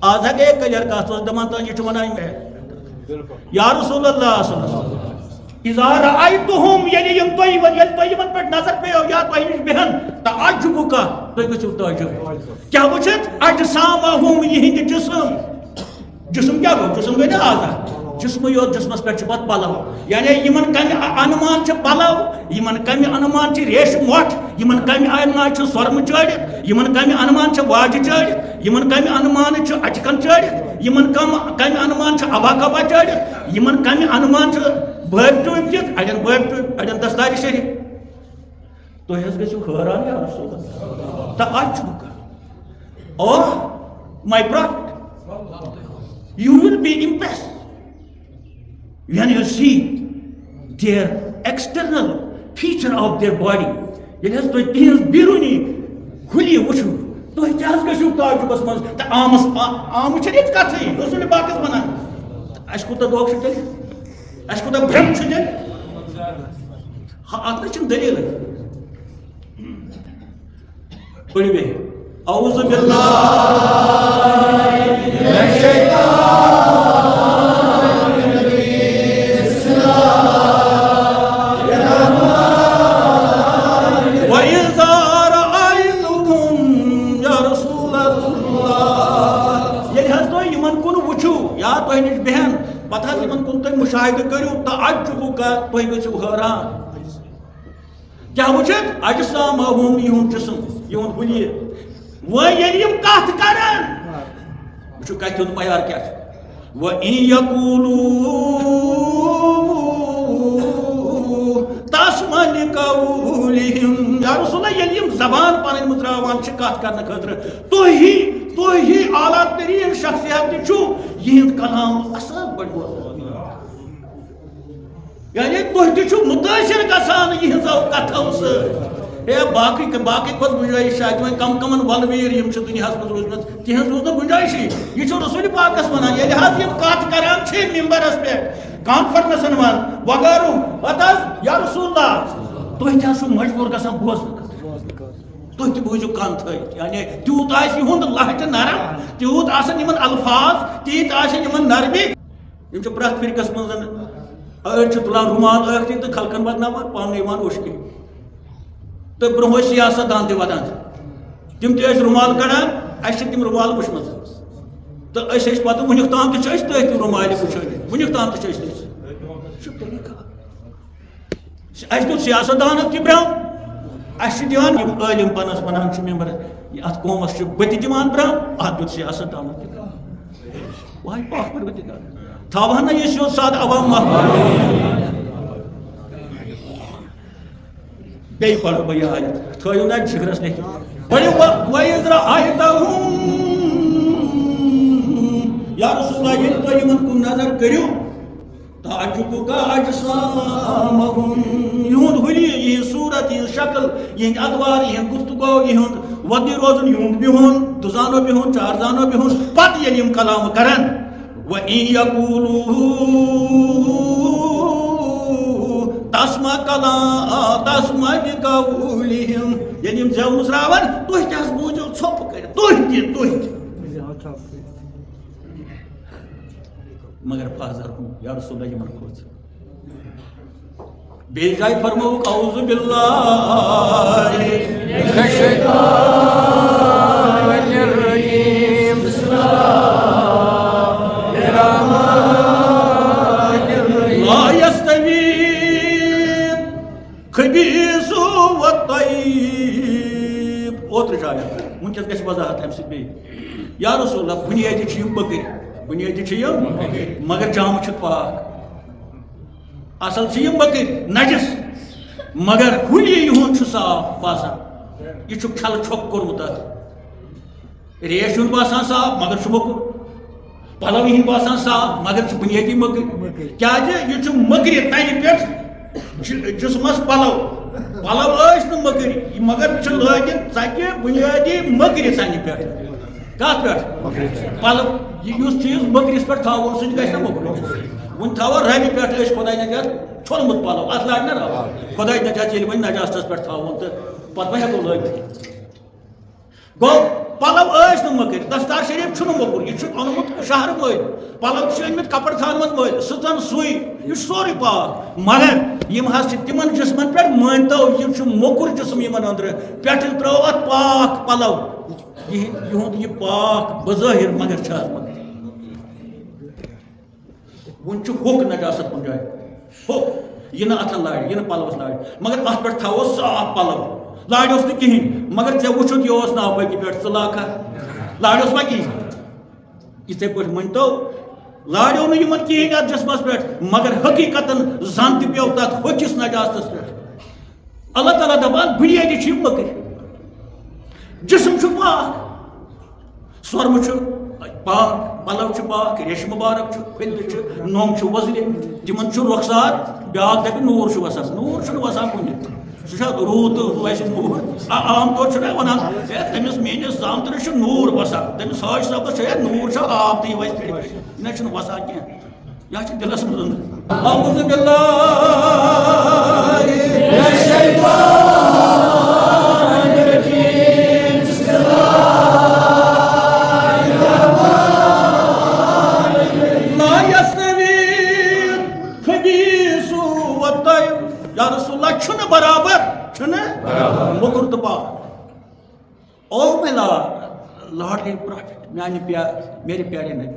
آز ہا گٔیے کلیر کتھ اوس دپان تہٕ یہِ چھُ ونان یا رسول اللہ صلی اللہ علیہ وسلم اذا رأيتهم يليم طيبا پر نظر پیو یا تو ہش بہن تعجبک تو گچو تعجب کیا وچھت اجسامهم یہند جسم کیا گو جسم گئی نا آزاد جسم یوت جسمس پہ بت پلو یعنی یمن کم انمان چھ پلو یمن کم انمان چھ ریش موٹ یمن کم انمان چھ سرم چڑت یمن کم انمان چھ واج چڑت یمن کم انمان چھ اچکن چڑت یمن کم انمان چھ ابا کبا چڑت یمن کم انمان چھ بھب ٹوپ دت اڑین بھب ٹوپ اڑین دستار شریف تو ہس گژھو حیران یا رسول اللہ تعجبک اور my prophet you will be impressed when you see their external feature of their body. Yet has to his biruni, huli wushu. To he has to تعجبس منز تا آمس چھ کتھے رسول پاکس ونان اس کو تو دوک چھ اس کو تو برم چھ ات چھ دلیل پڑھی بے اعوذ باللہ من الشیطان بہن پتہ یمن کن تم مشاہدہ کرو تعجب کا تھی گھو حیران کیا وچھت اجسامہم یہن جسم یہن بلی ویل یم کتھ کران وچھو کتھ ہند معیار کیا وَإِن يَقُولُوا تَسْمَعْ لِقَوْلِهِمْ یا رسول اللہ یل یم زبان پنن متراوان چھ کتھ کرنے خاطر تو ہی اعلیٰ ترین شخصیت چھو یہ کلام اصل بڑھو یعنی تو چھو متاثر گژھان یہ کتھو سے باقی کھت گنجائش شاید کم کمن ولویر یم چھ دنیا مز روزمت تہذ روز نا گنجائش یہ چھ رسول پاکس ونان ییٚلہِ حظ یم کتھ کران چھ ممبرس پہ کانفرنسن من وغیرہ پتہ یا رسول اللہ تھی تہ مجبور گژھان بوزنہٕ تھی بوزو کان تھیت یعنی تیوت آہد لہجہ نرم تیوت آسن یمن الفاظ تیت آسن یمن نرمی یم چھ پرٛٮ۪تھ فرقس منٛز أڑۍ چھِ تُلان رُمال ٲکھتٕے تہٕ خلقن بدناوان پانہٕ یِوان اوشکہِ تہٕ برٛونٛہہ ٲسۍ سیاست دان تہِ ودان تِم تہِ ٲسۍ رُمال کڑان اَسہِ چھِ تِم رُمال وٕچھمژ تہٕ أسۍ ٲسۍ پتہٕ وٕنیُک تام تہِ چھِ أسۍ تٔتھۍ رُمالہِ وٕچھٲنِتھ وٕنیُک تام تہِ چھِ أسۍ تٔتھۍ یہِ چھُ طریٖقہ اَسہِ دیُت سیاست دانن تہِ برٛونٛہہ اس دان عالم پنس ونان ممبر ات قومس بتہ دان برہم ات دیت سیاست دان واہ پاک پروردگار تھاوہن نا یہ سیود ساد عوام بی پڑھو بہ یہ آیت تھیو نا جگرس لیکن پڑھو وَإِذْ رَأَيْتَهُمْ یا رسول اللہ یل تو یمن کن نظر کریو تعجبک اجسامہم یہند حلی یہ صورت یہ شکل یہ ادوار یہ گفتگو یہ ودی روزن یہ بہن دزانو بہن چار زانو بہن پتہ یل یم کلام کرن وَإِن يَقُولُوا تَسْمَعْ لِقَوْلِهِمْ یل یم زیو مسراون تُہۍ تہِ حظ بوٗزِو ژھوٚپ کٔرِتھ تُہۍ تہِ مگر فاضر ہوں یا رسول اللہ یمن کھوژ بیٚیہِ جایہِ فرمووُکھ اعوذ باللہ من الشیطان الرجیم بسم اللہ الرحمن الرحیم لا یستوی الخبیث والطیب اوترٕ جایہِ وٕنکٮ۪س گژھِ وضاحت اَمہِ سۭتۍ بیٚیہِ یا رسول اللہ بُنیٲدی چھِ یِم بٔکٕرۍ بنیادی چھ یم مگر جام چھ پاک اصل چھ یم بکر نجس مگر حلی یہن چھ صاف باسان یہ چھ چھل چھک کورمت ریش چھ باسان صاف مگر چھ مکر پلو یہ باسان صاف مگر چھ بنیادی مکر کیا یہ چھ مکر تنہ پہ جسمس پلو ٲسۍ نہٕ مکر مگر چھ لٲگِتھ ژکہِ بنیادی مکر تنہ پہ کت پہ پلو اس چیز مکرس پہ تھاون سہ گھس نا مکر ون تھاو ربہِ پہ خداے نجات ژھوٚنمُت پلو ات لاگ نا رب خداے نجات ییٚلہِ وۄنۍ نجاستس پہ تھاون تو پتہٕ ما ہٮ۪کو لٲگِتھ گوٚو پلو مکر دستار شریف موکر یہ اونمت شہر مل پلو أنمت کپڑ تھان مل سن سوئی یہ سوری پاک مگر تمن جسمن پہ مانتو یہ موکر جسم ان اندر پہ ترو ات پاک پلو یہ پاک بظاہر مگر ون ہوک نجاست کن جائے ہوک یہ اتن لاڑ یہ پلوس لاڑ مگر ات پہ تھو صاف پلو لاڑ کہین مگر ے وچھت یہ نا باقی پہ ثہ لاکھا لاڑ ما کہین اتھے پہ ونتو لاڑو نا کہین ات جسمس پہ مگر حقیقت زن تہ پیو تک ہوکس نجاستس پہ اللہ تعالیٰ دپان بنیادی مکر جسم پاک سرم پاک پلو پاک ریش مبارک پھندر نوم وزر تمن رخسار بیاکھ دپہ نور وسان نور وسان کن سہ روٗد ویسے نور عام طور ونان تمس میٲنس زامترس نور وسان تمس حاج صٲبس نور آب تہ ویسے نہ وسان کی یہ دلس مز اعوذ باللہ من الشیطان الرجیم بسم یا رسول اللہ چھن برابر چھن مکر تو پاک او میرا لاڈلی پروفٹ میرے پیارے نبی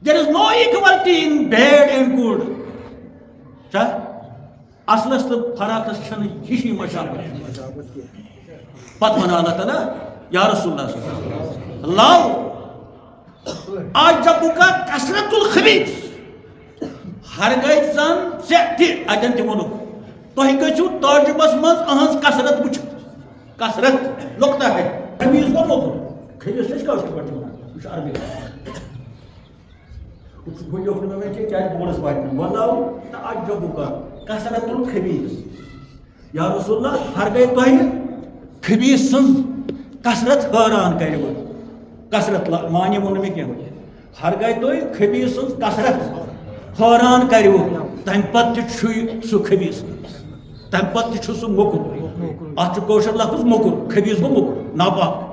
there is no equality in bad and good کیا اصلس تو فراقس چھن ہشی مشابت پتہ ون اللہ تعالیٰ یا رسول اللہ لاؤ آج جب کا کثرت الخبیث ہر گئی زن اتن تہ ونک تہ گھو تعجبس مز اہن کثرت وچ کثرت لکتا ہے خبیث کو موکر خبیث کیا پہ عربی بورس وات ولو تعجب کا کثرت الخبیث یا رسول اللہ ہر گئی تہ خبیث سن کثرت حیران کرو کثرت مانی ون میں کیا ہر گئی تہ خبیث سن کثرت حیران کرو تم پتہ سہ خبیث تم پتہ سہ موکر ات کوشر لفظ موکر خبیث گو موکر ناپاک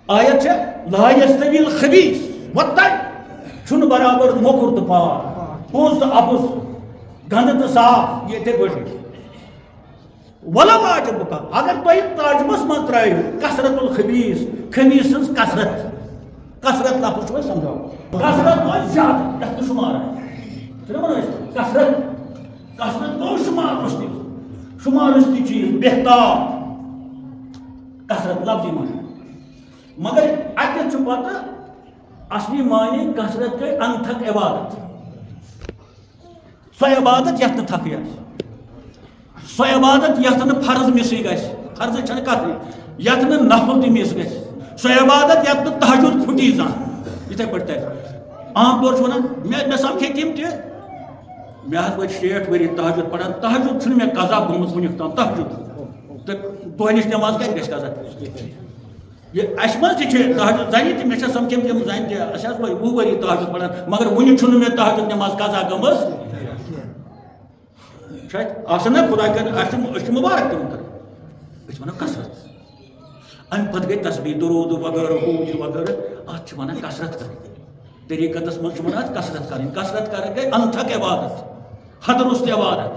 آیت لا یستوی الخبیث والطیب چھن برابر موکر تو پاک پوز تو اپز گند تو صاف یہ تھے بڑھ ولو عجب کا اگر تو تعجبس من ترائیو کثرت الخبیث خبیث سن کثرت لفظ چھو سمجھاؤ کثرت کو زیادہ یہ شمار ہے کثرت کو شمار چیز بہتر کثرت لفظی مان مگر اتھ پتہ اصلی معنی کثرت گئی انتھک عبادت سو عبادت یت تھک سو عبادت یت فرض مسی گھ فرض چھ کت یت نفل تہ مس گھ سو عبادت یت تہجد پھٹی زان اتھے پہ عام طور ونان مے سمکھے تم تہ مے وت 60 ؤری تہجد پڑھان تہجد چھُنہٕ مےٚ قضا گوٚمُت وٕنیُک تام تہجد تہٕ دۄہ نِش نٮ۪ماز کَتہِ گژھِ قضا یہ اَسہِ منٛز تہِ چھِ تہجد زَنہِ تہِ مےٚ چھےٚ سَمکھیمژٕ یِم زَنہِ تہِ اَسہِ حظ گوٚو 20 ؤری تہجد پڑھان مگر وٕنہِ چھُنہٕ مےٚ تہجد نٮ۪ماز قضا گٔمٕژ چھِ آسان نا خۄدا کٔرِنۍ أسۍ چھِ مُبارک تِمن کَران أسۍ چھِ وَنان کثرت اَمہِ پَتہٕ گٔے تسبیح درود وغیرہ ہُہ یہِ وغیرہ اَتھ چھِ وَنان کثرت کَرٕنۍ طریٖقتس منٛز چھِ وَنان اَتھ کثرت کَرٕنۍ کثرت کَرٕنۍ گٔے انتھک عبادت حد رُست عبادت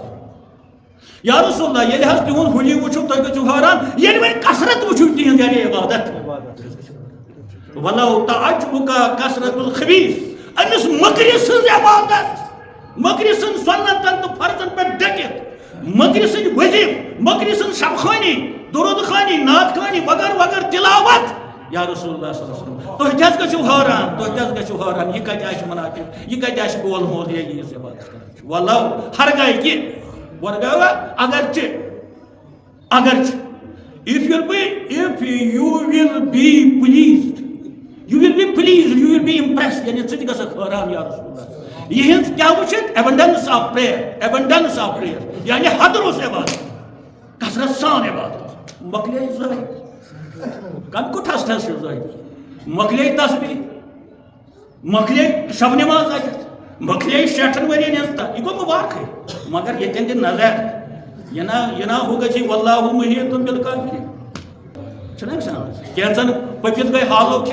یا رسول اللہ ییٚلہِ حظ تِہُنٛد حُلی وٕچھِو تُہۍ گٔژھِو حٲران ییٚلہِ وۄنۍ کثرت وٕچھِو تِہنٛز یعنی عبادت ولو تعجبک کثرت الخبیث أمِس مٔکرِ سٕنٛز عبادت مٔکرِ سٕنٛز سنتن تہٕ فرضن پٮ۪ٹھ ڈٔکِتھ مٔکرِ سٕنٛدۍ وظیٖف مٔکرِ سٕنٛز شب خٲنی درود خٲنی نعت خٲنی وغیرہ وغیرہ تلاوت یا رسول اللہ صلی اللہ علیہ وسلم تُہۍ تہِ حظ گٔژھِو حٲران تُہۍ تہِ حظ گٔژھِو حٲران یہِ کتہِ آسہِ مُنافِق یہِ کتہِ آسہِ گول مول ییٚلہِ یِژھ عبادت کران چھُ ولو ہرگاہ کہِ ورگاہ اگرچہِ if you will be pleased you will be impressed یعنی ژٕ تہِ گژھکھ حٲران یا رسول اللہ یِہنٛز کیٛاہ وٕچھِتھ abundance of prayer یعنی حد روٗز عبادت کثرت سان عبادت مۄکلے زٲہِد کم کُٹھس چھس زٲہِد مۄکلے تسبیح مۄکلے شب نٮ۪ماز اتھِ مۄکلے 60 ؤرین ہٕنٛز یہِ گوٚو مُبارکھٕے مگر ییٚتٮ۪ن دِ نظر یہ نہ ہو گژھی واللہ محیط بالکافرین کینسن پپت گئی حالو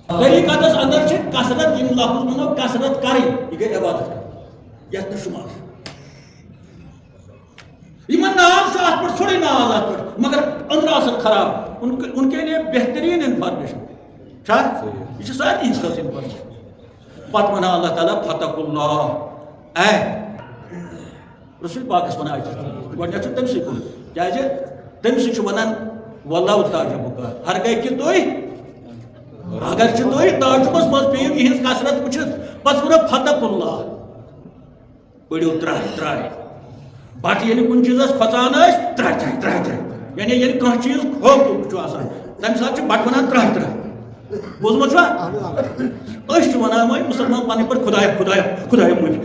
طریقتس اندر کثرت یم لفظ ونو کثرت کریں یہ گئی عبادت یت شمار ناز ات پہ تھوڑی ناز ات پہ مگر اندر آسن خراب ان کے لیے بہترین انفارمیشن یہ ساری ہز خاص انفارمیشن پتہ ونان اللہ تعالیٰ فتق اللہ اے رسول پاکس ونان گۄڈنیٚتھ چھُ تٔمۍ سٕے کُن کیازِ تٔمۍ سٕے چھُ ونان واللہ تعجبک ہر گٔے کہ تُہۍ اگر تُہۍ تعجبس منٛز پیٚیِو یِہٕنٛز کثرت وٕچھِتھ پتہٕ ونو فتق اللہ پٔرِو ترٛاے بٹ ییٚلہِ کُنہِ چیٖزس کھۄژان ٲسۍ ترٛاے یعنی ییٚلہِ کانٛہہ چیٖز خوفتُک چھُ آسان تمہِ ساتہٕ چھِ بٹ ونان ترٛاے بوٗزمُت چھُوا أسۍ چھِ ونان وۄنۍ مُسلمان پنٕنۍ پٲٹھۍ خۄدایا معٲفی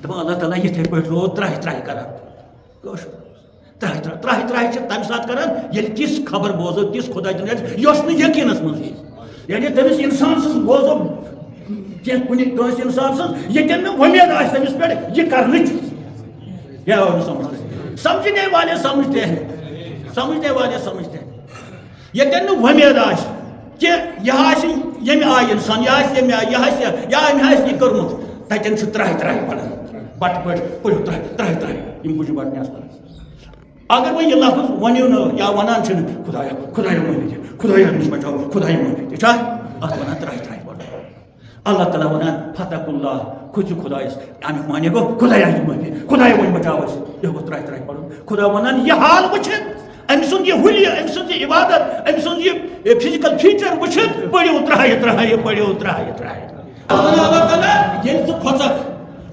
دپان اللہ تعالیٰ یِتھٕے پٲٹھۍ روٗد ترٛاے کران کٲشُر ترٛاے چھِ تمہِ ساتہٕ کران ییٚلہِ تِژھ خبر بوزو تِژھ خۄدا دِنۍ آسہِ یۄس نہٕ یقیٖنس منٛز یی یعنی تٔمِس انسان سٕنٛز بوزو کینٛہہ کُنہِ کٲنٛسہِ انسان سٕنٛز ییٚتٮ۪ن نہٕ وۄمید آسہِ تٔمِس پٮ۪ٹھ یہِ کرنٕچ یہ اور سمجھنے والے سمجھتے ہیں یتن ومید آس کہ یہ یم آئی انسان یہ کورمت تتن ترٛاے پڑھان بٹ پہ پڑھو ترٛاے یم بجہِ بٹنہِ پڑھان اگر وۄنۍ یہِ لفظ ؤنِو نہٕ یا ونان چھِنہٕ خۄدایا معٲفی دِ خۄدایا نِش بچاو خۄدایا معٲفی دِ چھا اتھ ونان ترٛاے پڑھو اللہ تعالیٰ ونان فتق اللہ کھوژِو خۄدایس امیُک معنی گوٚو خۄدایا دِ معٲفی خۄدایا وۄنۍ بچاو أسۍ یہِ گوٚو ترٛاے پڑھُن خۄدا ونان یہِ حال وٕچھِتھ أمۍ سُنٛد یہِ حُلیہِ أمۍ سٕنٛز یہِ عبادت أمۍ سُنٛد یہِ فِزِکل فیٖچر وٕچھِتھ پٔرِو ترٛاے اللہ تعالیٰ ییٚلہِ ژٕ کھۄژکھ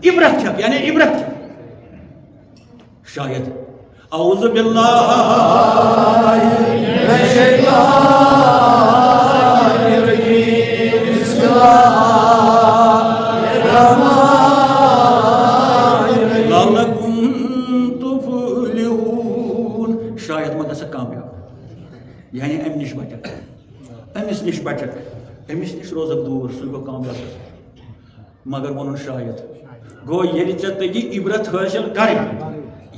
عبرت چھکھ یعنی عبرت شاید اعوذ باللہ من الشیطان الرجیم بسم اللہ لعلکم تفلحون شاید ما گژھکھ کامیاب یعنی امہِ نِش بچکھ أمِس نِش بچکھ أمِس نِش روزکھ دوٗر سُہ گوٚو کامیاب مگر ووٚنُن شاید گوٚو ییٚلہِ ژےٚ تگی عبرت حٲصِل کرٕنۍ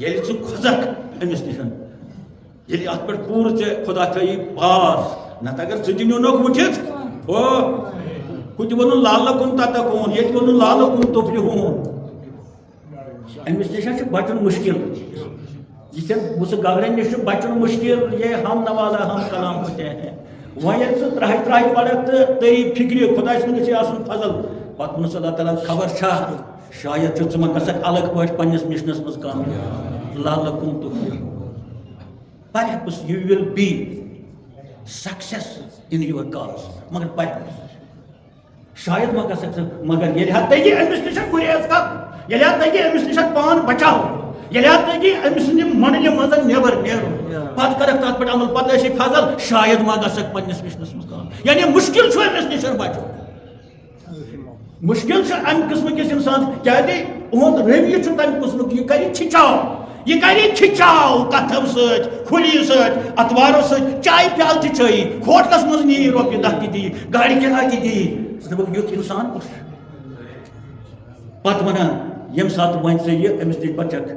ییٚلہِ ژٕ کھوژکھ أمِس نِش ییٚلہِ اتھ پٮ۪ٹھ پوٗرٕ ژےٚ خۄدا تھٲیی پاس نتہٕ اگر ژٕ تہِ نیونکھ وٕچھِتھ ہُہ تہِ ووٚنُن لعلکم تتقوٗن ییٚتہِ ووٚنُن لعلکم تفلحون أمِس نِش چھُ بچُن مُشکل یِتھٮ۪ن بُسہٕ گگرن نِش چھُ بچُن مُشکل یہ ہم نوالا ہم کلام ہوتے ہیں وۄنۍ ییٚلہِ ژٕ ترٛاے پڑکھ تہٕ تٔری فِکرِ خۄداے سُنٛد گژھِ آسُن فضل پتہٕ ووٚنُس اللہ تعالیٰ خبر چھا شاید چھُ ژٕ ما گژھکھ الگ پٲٹھۍ پننِس مشنس منٛز کامیاب لعلکم تفلحون perhaps you will be success in your cause مگر perhaps شاید ما گژھکھ ژٕ مگر ییٚلہِ حظ تگی أمِس نِش گُریز کر ییٚلہِ حظ تگی أمِس نِش پان بچاو ییٚلہِ حظ تگی أمۍ سٕنٛدِ مۄنڈلہِ منٛز نٮ۪بر نیرُن پتہٕ کرکھ تتھ پٮ۪ٹھ عمل پتہٕ ٲسی فضل شاید ما گژھکھ پننِس مشنس منٛز کامیاب یعنی مُشکل چھُ أمِس نِش بچُن مشکل چھُ امہِ قٕسمٕکِس انسان کیازِ اُہُنٛد رویہِ چھُ تمہِ قٕسمُک یہِ کرِ کھِچاو کتھو سۭتۍ کھُلی سۭتۍ اتوارو سۭتۍ چایہِ پیالہٕ تہِ چٲیی ہوٹلس منٛز نِیی رۄپیہِ دہ تہِ دِیی گاڑِ کِراے تہِ دِیی ژٕ دپکھ یُتھ انسان کُس پتہٕ ونان ییٚمہِ ساتہٕ وۄنۍ ژٕ یہِ أمِس نِش بچکھ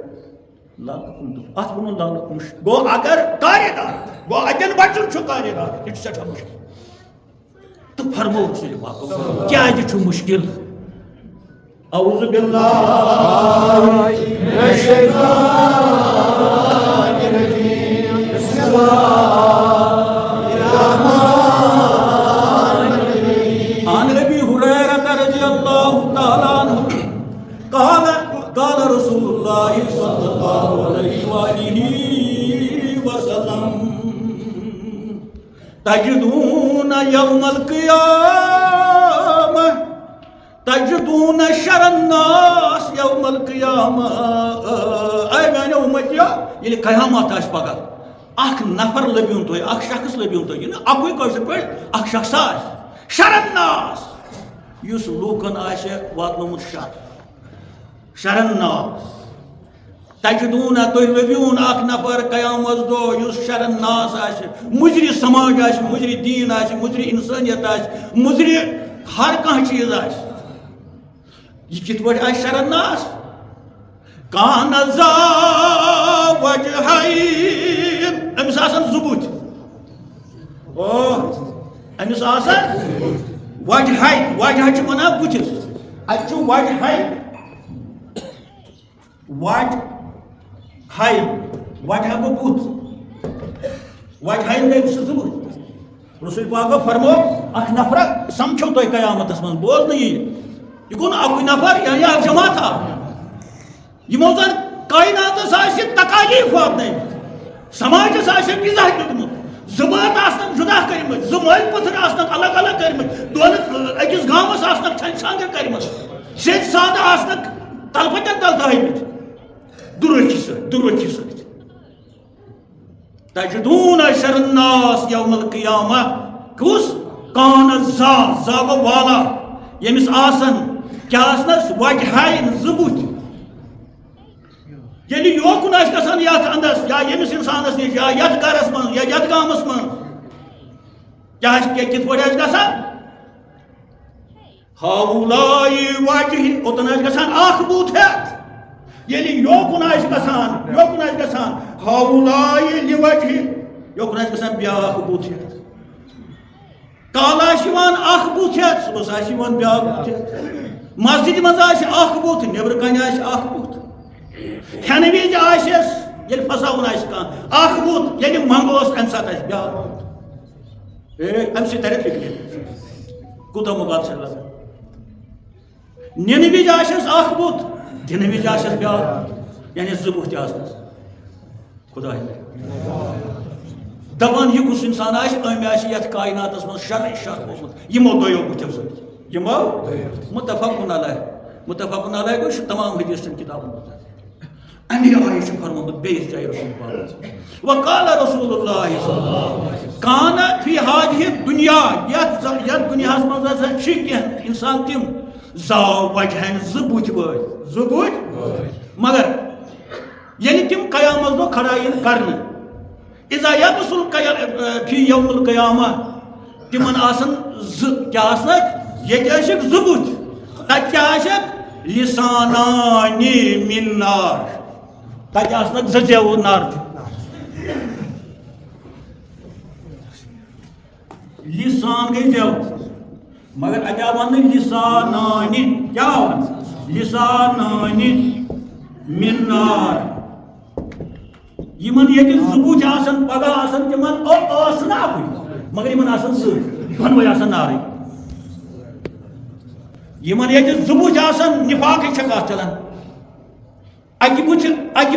لعلکم اتھ ووٚنُن لعلکم گوٚو اگر کارِدار گوٚو اتٮ۪ن بچُن چھُ کارِدار یہِ چھُ سٮ۪ٹھاہ مُشکل تہٕ فرموو رسول پاکو کیازِ چھُ مُشکل اعوذ باللہ من الشیطان الرجیم بسم اللہ الرحمن الرحیم عن ابی ہریرہ رضی اللہ تعالی عنہ قال رسول اللہ صلی اللہ علیہ وآلہ وسلم تجدون یوم القیامہ تجدون شر الناس یوم القیامہ اے میانیو امتیو ییٚلہِ قیامت آسہِ پگاہ اکھ نفر لبیون تُہۍ اکھ شخص لبیون تُہۍ یہِ نہٕ اکُے کٲشِر پٲٹھۍ اکھ شخص آسہِ شر الناس یُس لوٗکن آسہِ واتنومُت شر الناس تجدون تُہۍ لبیون اکھ نفر قیامت دۄہ یُس شر الناس آسہِ مُضرِ سماج آسہِ مُضرِ دیٖن آسہِ مُضرِ انسٲنیت آسہِ مُضرِ ہر کانٛہہ چیٖز آسہِ یہ کِتھ پٲٹھۍ آسہِ شر الناس کان ذا وجہین أمس آسان زبوت أمس آسان وجهاي وجهاي ونا بوتس أتشو وجهاي وجهاي وجهاي بوت وجهاي گئی زبوت رسول پاک فرمو اخ نفر سمجھو تو قیامت من بوز نہیں یہ کون اکو نفر یا جماعت یہ موزن کائنات آسہِ تکالیف واتنٲیمٕتۍ سماجس آسہِ غذا دیُتمُت زبات آسنک جدا کرمٕتۍ زٕ مٲلۍ پٔتھر آسنک الگ الگ کرمٕتۍ دۄن أکِس گامس آسنک چھانٛگر کرمٕژ سیٚدۍ سادٕ آسنک تلپتن تل تھٲیمٕتۍ دُرٲکھی سۭتۍ تجدون اشر الناس یوم القیامہ کُس کان زا گو والا ییٚمِس آسن کیٛاہ آسنس وجہاین زٕ بُتھۍ ییٚلہِ یوکُن آسہِ گژھان یتھ انٛدس یا ییٚمِس انسانس نِش یا یتھ گرس منٛز یا یتھ گامس منٛز کیٛاہ کِتھ پٲٹھۍ آسہِ گژھان ہاولاے وجہہِ اوٚتن آسہِ گژھان اکھ بُتھ ہٮ۪تھ ییٚلہِ یوکُن آسہِ گژھان ہاولاے لِوجہہِ یوکُن آسہِ گژھان بیٛاکھ بُتھ ہٮ۪تھ کالہٕ آسہِ یِوان اکھ بُتھ ہٮ۪تھ صُبحس آسہِ یِوان بیٛاکھ بُتھ ہٮ۪تھ مسجدِ منٛز آسہِ اکھ بُتھ نیٚبرٕ کَنہِ آسہِ اکھ بُتھ کھٮ۪نہٕ وِزِ آسٮ۪س ییٚلہِ پھساوُن آسہِ کانٛہہ اکھ بُتھ ییٚلہِ منٛگوس اَمہِ ساتہٕ آسہِ بیٛاکھ بُتھ اَمہِ سۭتۍ ترِ فِکرِ کوٗتاہ مُقابلہٕ چھُ لگان نِنہٕ وِزِ آسٮ۪س اکھ بُتھ دِنہٕ وِزِ آسٮ۪س بیٛاکھ یعنی زٕ بُتھ تہِ آسنَس خۄداے دپان یہِ کُس اِنسان آسہِ أمۍ آسہِ یتھ کایناتس منٛز شرٕے شر اوسمُت یِمو دۄیو بُتھیو سۭتۍ یِمو مُتفقُن علیہ گوٚو چھُ تمام حدیثن کِتابن منٛز امی آیہِ چھُ فرمومُت بیٚیِس جایہِ رسول پاک وقال رسول اللہ کان فی ہادِہ دُنیا یتھ دُنیاہس منٛز ہسا چھِ کینٛہہ انسان تِم زاو وجہن زٕ بُتھۍ وٲلۍ مگر ییٚلہِ تِم قیامت دۄہ کھڑا یِن کرنہٕ اذا یبسُل فی یوم القیامہ تِمن آسن زٕ کیٛاہ آسنکھ ییٚتہِ ٲسِکھ زٕ بُتھۍ تتہِ کیٛاہ آسٮ۪کھ لسانانی من نار تتہِ آسنکھ زٕ زیوٕ نارچہِ لسان گٔے زیو مگر اَتہِ آو وننہٕ لسانانی کیٛاہ آو لسانانی من نار یِمن ییٚتہِ زٕ بُتھۍ آسن پگاہ آسن تِمن ٲس نہٕ اکُے مگر یِمن آسن زٕ دۄنوَے آسن نارٕے یِمن ییٚتہِ زٕ بُتھۍ آسن نِفاقٕچ چھےٚ کتھ چلان اکہِ بُتھِ اکھ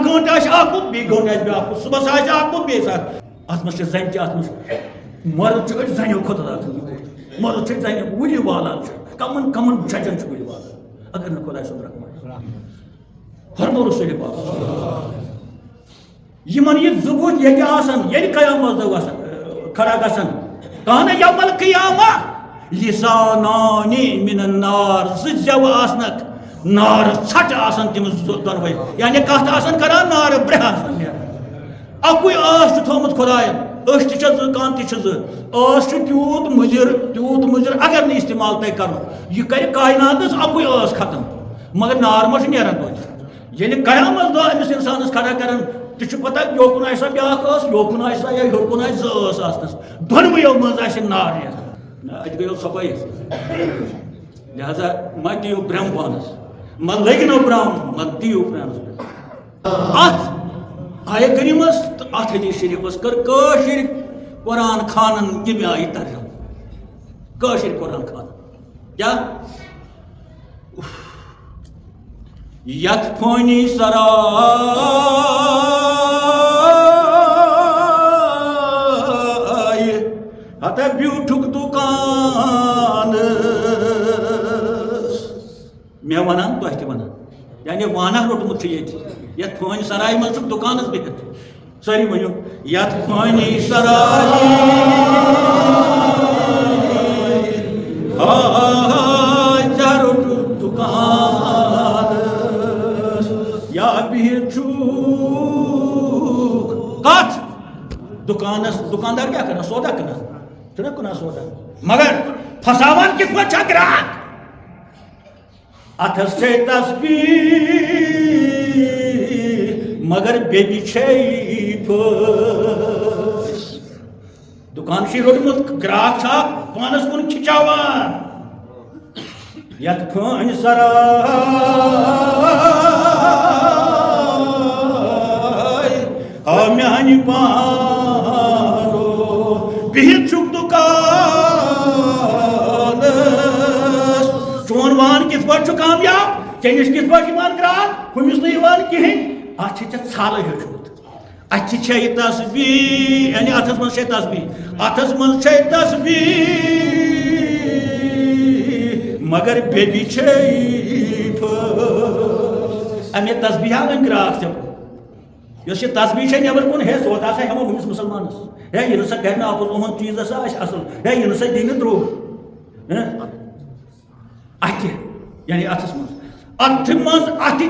گٲنٛٹہٕ آسہِ اکھ بُتھ بیٚیہِ گٲنٛٹہٕ آسہِ بیٛاکھ بُتھ صُبحس آسہِ اکھ بُتھ بیٚیہِ ساتہٕ اتھ منٛز چھِ زنہِ تہِ اتھ منٛز مرد چھِ أڑۍ زنیو کھۄتہٕ مرد چھِ زنہِ وُلہِ والان چھِ کمن ججن چھِ وُلہِ والان اگر نہٕ خۄداے سُنٛد رحمان فرمو رسول پاک یِمن یہِ زٕ بُتھۍ ییٚتہِ آسن ییٚلہِ قیامت دۄہ گژھن کھڑا گژھن کانہہ یوم القیامہ لسانانی من النار زٕ زیوٕ آسنکھ نارٕ ژھٹہٕ آسن تِم دۄنوَے یعنی کتھ آسن کران نارٕ برٛہ آسن نیران اکُے ٲس چھُ تھومُت خۄداین أچھ تہِ چھِ زٕ کان تہِ چھِ زٕ ٲس چھُ تیوٗت مُضِر اگر نہٕ استعمال تۄہہِ کرُن یہِ کرِ کایناتس اکُے ٲس ختم مگر نار ما چھُ نیران توتہِ ییٚلہِ قیامت دۄہ أمِس انسانس کھڑا کرن تہِ چھُ پتہ یوکُن آسہِ سا بیٛاکھ ٲس یوکُن آسہِ سا یا ہیوٚرکُن آسہِ زٕ ٲس آسنس دۄنوٕیو منٛز آسہِ نار نیران اَتہِ گٔیو صفٲیی لہذا ما دِیِو برٛم پانس ما لٔگنو برٛم ما دِیِو پرٛانس اتھ آیہِ کریٖمس تہٕ اتھ حدیث شریٖفس کٔر کٲشِر قرآن خانن ییٚمہِ آیہِ ترجمہ کٲشِر قرآن خانن کیٛاہ یتھ فٲنی سرایہِ ہتہ بیوٗٹھُکھ دُکانس مےٚ ونان تۄہہِ تہِ ونان یعنی وانہ روٚٹمُت چھُ ییٚتہِ یتھ فٲنۍ سرایہِ منٛز چھُکھ دُکانس بِہِتھ سٲری ؤنِو یتھ فٲنی سرایہِ ژےٚ روٚٹُکھ دُکانس یا بِہِتھ چھُکھ کتھ دُکانس دُکاندار کیٛاہ کران سودا کٕنان چھُنہ کٕنان سودا مگر پھساوان کِتھ پٲٹھۍ چھا گراہک اتھس چھے تسبیح مگر بیبی چھے پھس دکان چھ روٹمت گراک چھا پانس کن کھچاوان یت پھن سرائے ہا میانہ پانو بہت چھک دکانس چون وان کت پہ کامیاب چنس کت پہ گراک ہمس نان کہین ات ژھل ہیوچمت ات یہ تصویر یعنی اتس من تصویر اتس من تصویر مگر بیبی چھے امی تصویر ون گراک ثم اس یہ تصویر چھے نبر کن ہے سو سا ہمو ہمس مسلمانس ہے یہ نسا گھر میں آپ اہن چیز ہسا اصل ہے یہ نسا دین دروگ ات یعنی اتس من ات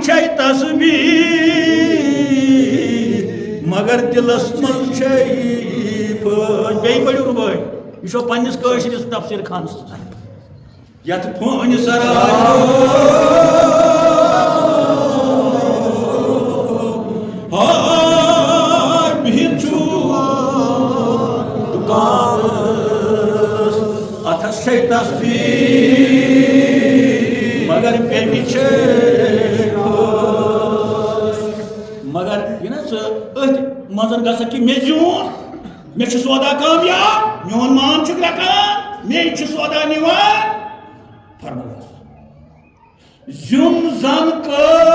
چھے تصویر مگر دلس من چھے بیٚیہِ پٔرِو رُبٲے یہ چھو پننس کٲشرس تفسیر خانس یت پھن سرائے بہت چھُ دُکانس اتھس چھے تصویر مگر بیبی چھے مگر یہ نا ات مزن گژھان کہ مے زیون مے چھ سودا کامیاب میون مان چھ گرکان مے چھ سودا نوان فرماس زیون زن کر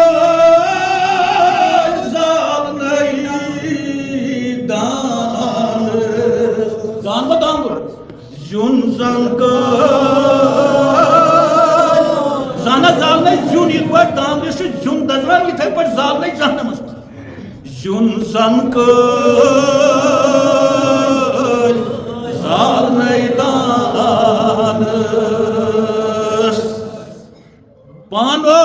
زال نئی دان دان با دانگر زیون زن کر زانا زال نئی زیون یہ پاٹ دانگر چھ زیون دزران یہ تھے پاٹ زال نئی جہنم اس زیون زن کر زال نئی دانس پانو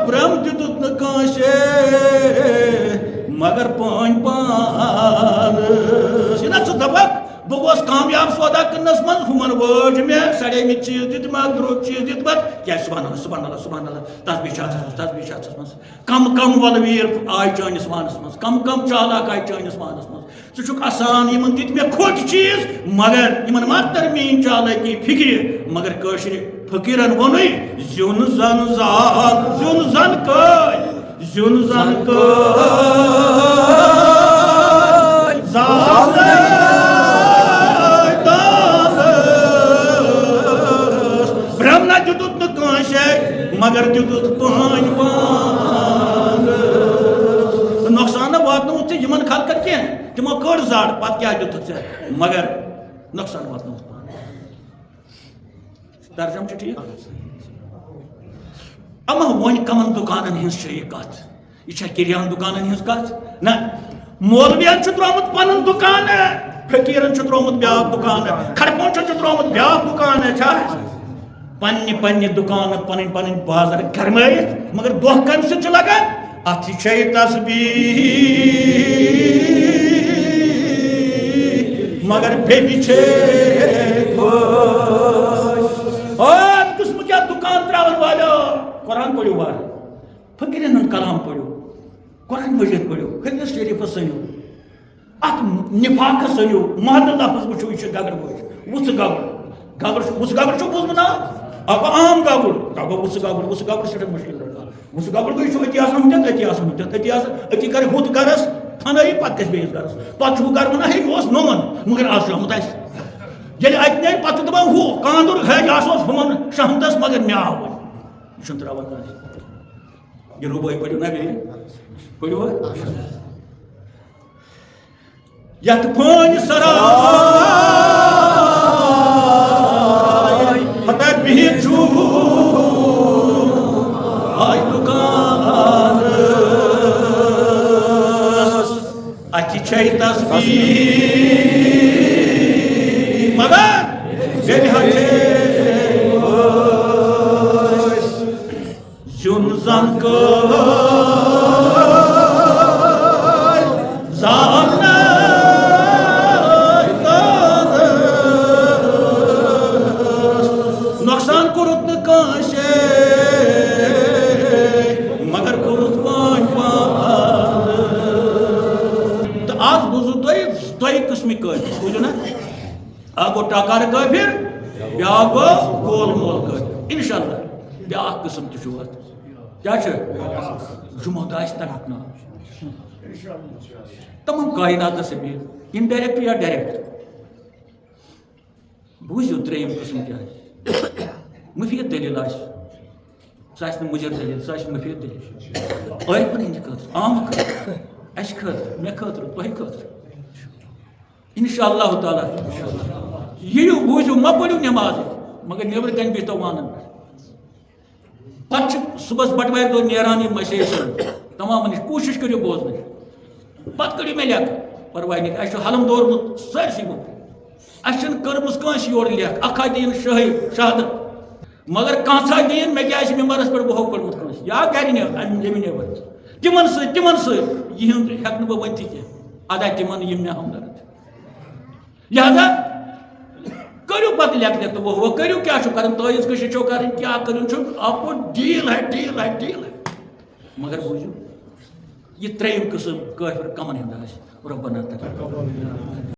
برم دیتت نکانشے مگر پان پانس یہ نا چھ دبک بہت کامیاب سودا کنس من ہمن وج میں سڑے میں چیز دیت مت دروگ چیز دیت مت کیا سبحان اللہ سبحان اللہ سبحان اللہ تسبیح چھ من کم کم ولویر آئی چانس مانس من کم کم چالاک آئی چانس مانس من ژٕ آسان یمن دِتۍ مےٚ کھوٚٹ چیز مگر یمن مت تر میٲنۍ چالاکی فکر مگر کٲشرِ فقیرن ووٚنُے زیُن زن زال زیُن زن کٲلۍ زیُن زن کٲلۍ زال دانس برہم نہ دیُتُت نہٕ کٲنٛسے مگر دیُتُت پٲنۍ پانس نۄقصان واتنووُتھ ژےٚ یمن خلقن کینٛہہ تمو کٔڑ زڑ پتہٕ کیٛاہ دیُتُتھ ژےٚ مگر نۄقصان واتنووُتھ ترجم چھُ ٹھیٖک اما وۄنۍ کمن دُکانن ہٕنٛز چھےٚ یہِ کتھ یہِ چھا کِریان دُکانن ہٕنٛز کتھ نہ مولوین چھُ ترٛوومُت پنُن دُکان فقیرن چھُ ترٛوومُت بیٛاکھ دُکان کھڑپونچن چھُ ترٛوومُت بیٛاکھ دُکان چھا پننہِ پننہِ دُکانہٕ پنٕنۍ پنٕنۍ بازر گرمٲیِتھ مگر دۄہ کمہِ سۭتۍ چھُ لگان اتھ چھے تصبیح مگر بیبی چھے اور قسم کیا دکان تراون والو قرآن پڑھو بار فقیرن ہند کلام پڑھو قرآن مجید پڑھو حدیث شریف سنو ات نفاق سنو محد لفظ وچھو یہ گگر بوش وس گگر چھو بوزمت نا اب عام گگر وس گگر سٹھ مشکل وس گگر گئی چھو اتی آسان ہوتی اتی کر ہوت گرس تھنائی پتہ گھس بیس گرس پتہ چھو گر ونان ہے یہ نومن مگر آج آمت اس ییٚلہِ اَتہِ نیرِ پتہٕ چھُ دپان ہُہ کاندُر ہے یہِ ہسا اوس ہُمن شہمتس مگر مےٚ آو وۄنۍ یہِ چھُنہٕ تراوان کٲنٛسہِ یہِ رُبٲے پٔرِو نا بیٚیہِ پٔرِو یتھ پھٲنۍ سرائے ہتا بِہِتھ چھُ آے دُکانس اَتہِ چھے تصبیح مگر بیبی ہچے زیُن زن کٲلۍ زال نئی دانس نۄقصان کوٚرُتھ نہٕ کٲنٛسے مگر کوٚرُتھ پٲنۍ اکھ گو ٹکر کٲفِر بیٛاکھ گوٚو گول مول کٲفِر اِنشاءاللہ بیٛاکھ قٕسم تہِ چھُ اَتھ کیٛاہ چھُ جمعہ دۄہ آسہِ ترکھ ناو تمام کائناتس سے بھی انڈائریکٹ یا ڈائریکٹ بوٗزِو ترٛیٚیِم قٕسم کیٛاہ آسہِ مُفیٖد دٔلیٖل آسہِ سُہ آسہِ نہٕ مُضِر دٔلیٖل سُہ آسہِ مُفیٖد دٔلیٖل ٲلپن ہٕنٛدِ خٲطرٕ عامہٕ خٲطرٕ اَسہِ خٲطرٕ مےٚ خٲطرٕ تۄہہِ خٲطرٕ اِنشاء اللہ تعالیٰ یِیِو بوٗزِو مہ پٔرِو نٮ۪مازٕے مگر نیٚبرٕ کَنۍ بِہتو وانَن پَتہٕ چھِ صُبحس بَٹوارِ دۄہ نیران یِم مسیج تمامَن نِش کوٗشِش کٔرِو بوزنٕچ پَتہٕ کٔرِو مےٚ لیکھ پَرواے نہٕ اَسہِ چھُ حلم دورمُت سٲرسٕے مُفت اَسہِ چھِنہٕ کٔرمٕژ کٲنٛسہِ یورٕ لیکھ اَکھا دِیِن شہادت مگر کانٛژھا دِیِن مےٚ کیٛاہ آسہِ مِمبرَس پٮ۪ٹھ بہو کوٚرمُت کٲنٛسہِ یا گَرِ اَمہِ نیٚبر تِمن سۭتۍ یِہُنٛد ہٮ۪کہٕ نہٕ بہٕ ؤنتھٕے کینٛہہ ادا تِمن یِم مےٚ ہمدرد لہذا کٔرِو پَتہٕ لیکھ لیکھ تہٕ وہ کٔرِو کیٛاہ چھُ کَرُن تٲیٖز کٔشی چھو کَرٕنۍ کیٛاہ کَرُن چھُ آپُن ڈیٖل ہے مگر بوٗزِو یہ ترٛیٚیِم قٕسم کٲفِر کَمن ہُنٛد آسہِ رۄبنا